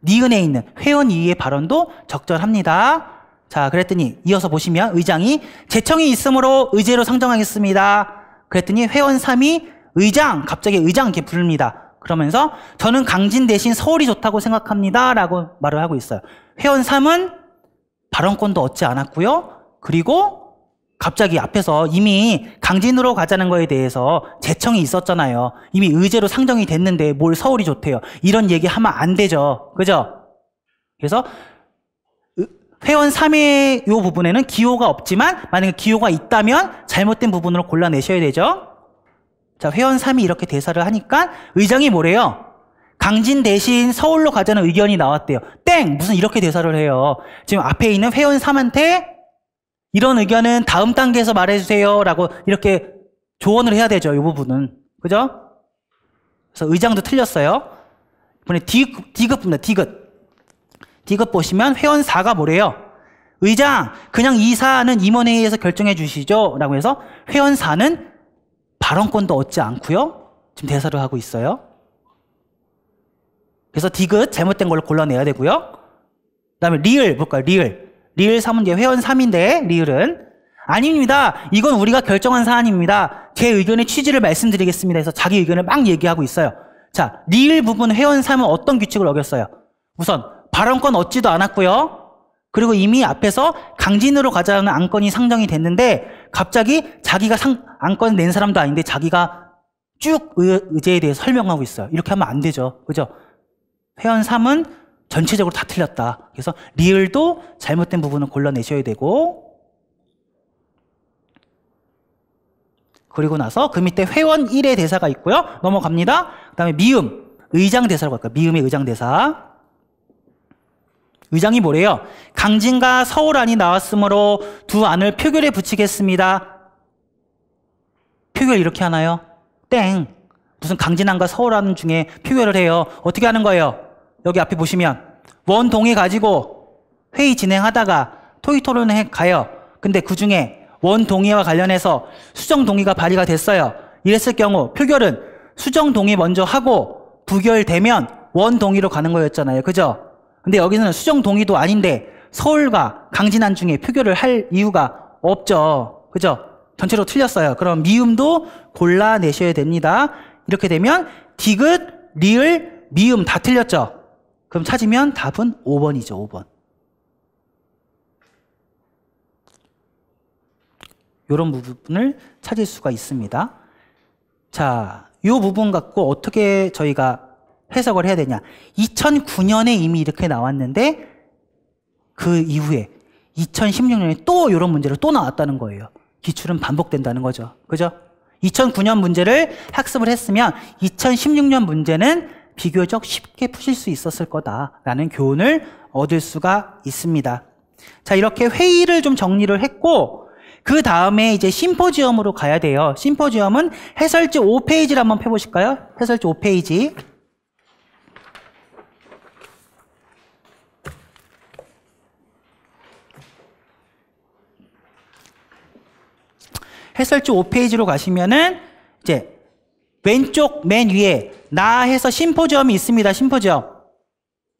니은에 있는 회원 2의 발언도 적절합니다. 자, 그랬더니 이어서 보시면 의장이 제청이 있으므로 의제로 상정하겠습니다. 그랬더니 회원 3이 의장, 갑자기 의장 이렇게 부릅니다. 그러면서 저는 강진 대신 서울이 좋다고 생각합니다 라고 말을 하고 있어요. 회원 3은 발언권도 얻지 않았고요. 그리고 갑자기 앞에서 이미 강진으로 가자는 거에 대해서 제청이 있었잖아요. 이미 의제로 상정이 됐는데 뭘 서울이 좋대요. 이런 얘기 하면 안 되죠. 그죠? 그래서 회원 3의 이 부분에는 기호가 없지만 만약에 기호가 있다면 잘못된 부분으로 골라내셔야 되죠. 자, 회원 3이 이렇게 대사를 하니까 의장이 뭐래요? 강진 대신 서울로 가자는 의견이 나왔대요. 땡! 무슨 이렇게 대사를 해요. 지금 앞에 있는 회원 3한테 이런 의견은 다음 단계에서 말해주세요 라고 이렇게 조언을 해야 되죠. 이 부분은. 그죠? 그래서 의장도 틀렸어요. 이번에 D급입니다. D급 보시면 회원 4가 뭐래요? 의장, 그냥 이 사안은 임원회의에서 결정해 주시죠 라고 해서 회원 4는 발언권도 얻지 않고요. 지금 대사를 하고 있어요. 그래서 D급 잘못된 걸로 골라내야 되고요. 그 다음에 리을 볼까요? 리을 3은 이제 회원 3인데 리을은 아닙니다. 이건 우리가 결정한 사안입니다. 제 의견의 취지를 말씀드리겠습니다. 해서 자기 의견을 막 얘기하고 있어요. 자, 리을 부분 회원 3은 어떤 규칙을 어겼어요? 우선 발언권 얻지도 않았고요. 그리고 이미 앞에서 강진으로 가자는 안건이 상정이 됐는데 갑자기 자기가 안건 낸 사람도 아닌데 자기가 쭉 의제에 대해서 설명하고 있어요. 이렇게 하면 안 되죠. 그죠? 회원 3은 전체적으로 다 틀렸다. 그래서 리을도 잘못된 부분을 골라내셔야 되고 그리고 나서 그 밑에 회원 1의 대사가 있고요. 넘어갑니다. 그 다음에 미음, 의장 대사라고 할까요? 미음의 의장 대사. 의장이 뭐래요? 강진과 서울안이 나왔으므로 두 안을 표결에 붙이겠습니다. 표결 이렇게 하나요? 땡. 무슨 강진안과 서울안 중에 표결을 해요. 어떻게 하는 거예요? 여기 앞에 보시면 원동의 가지고 회의 진행하다가 토의토론회 가요. 근데 그중에 원동의와 관련해서 수정동의가 발의가 됐어요. 이랬을 경우 표결은 수정동의 먼저 하고 부결되면 원동의로 가는 거였잖아요. 그죠? 근데 여기서는 수정동의도 아닌데 서울과 강진안 중에 표결을 할 이유가 없죠. 그죠? 전체로 틀렸어요. 그럼 미음도 골라내셔야 됩니다. 이렇게 되면 디귿, 리을, 미음 다 틀렸죠? 그럼 찾으면 답은 5번이죠. 5번. 이런 부분을 찾을 수가 있습니다. 자, 이 부분 갖고 어떻게 저희가 해석을 해야 되냐. 2009년에 이미 이렇게 나왔는데 그 이후에 2016년에 또 이런 문제로 또 나왔다는 거예요. 기출은 반복된다는 거죠. 그죠? 2009년 문제를 학습을 했으면 2016년 문제는 비교적 쉽게 푸실 수 있었을 거다라는 교훈을 얻을 수가 있습니다. 자, 이렇게 회의를 좀 정리를 했고 그 다음에 이제 심포지엄으로 가야 돼요. 심포지엄은 해설지 5페이지를 한번 펴보실까요? 해설지 5페이지. 해설지 5페이지로 가시면은 이제 왼쪽 맨 위에 나 해서 심포지엄이 있습니다. 심포지엄.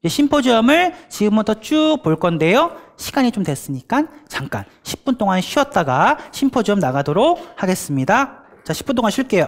심포지엄을 지금부터 쭉 볼 건데요. 시간이 좀 됐으니까 잠깐 10분 동안 쉬었다가 심포지엄 나가도록 하겠습니다. 자, 10분 동안 쉴게요.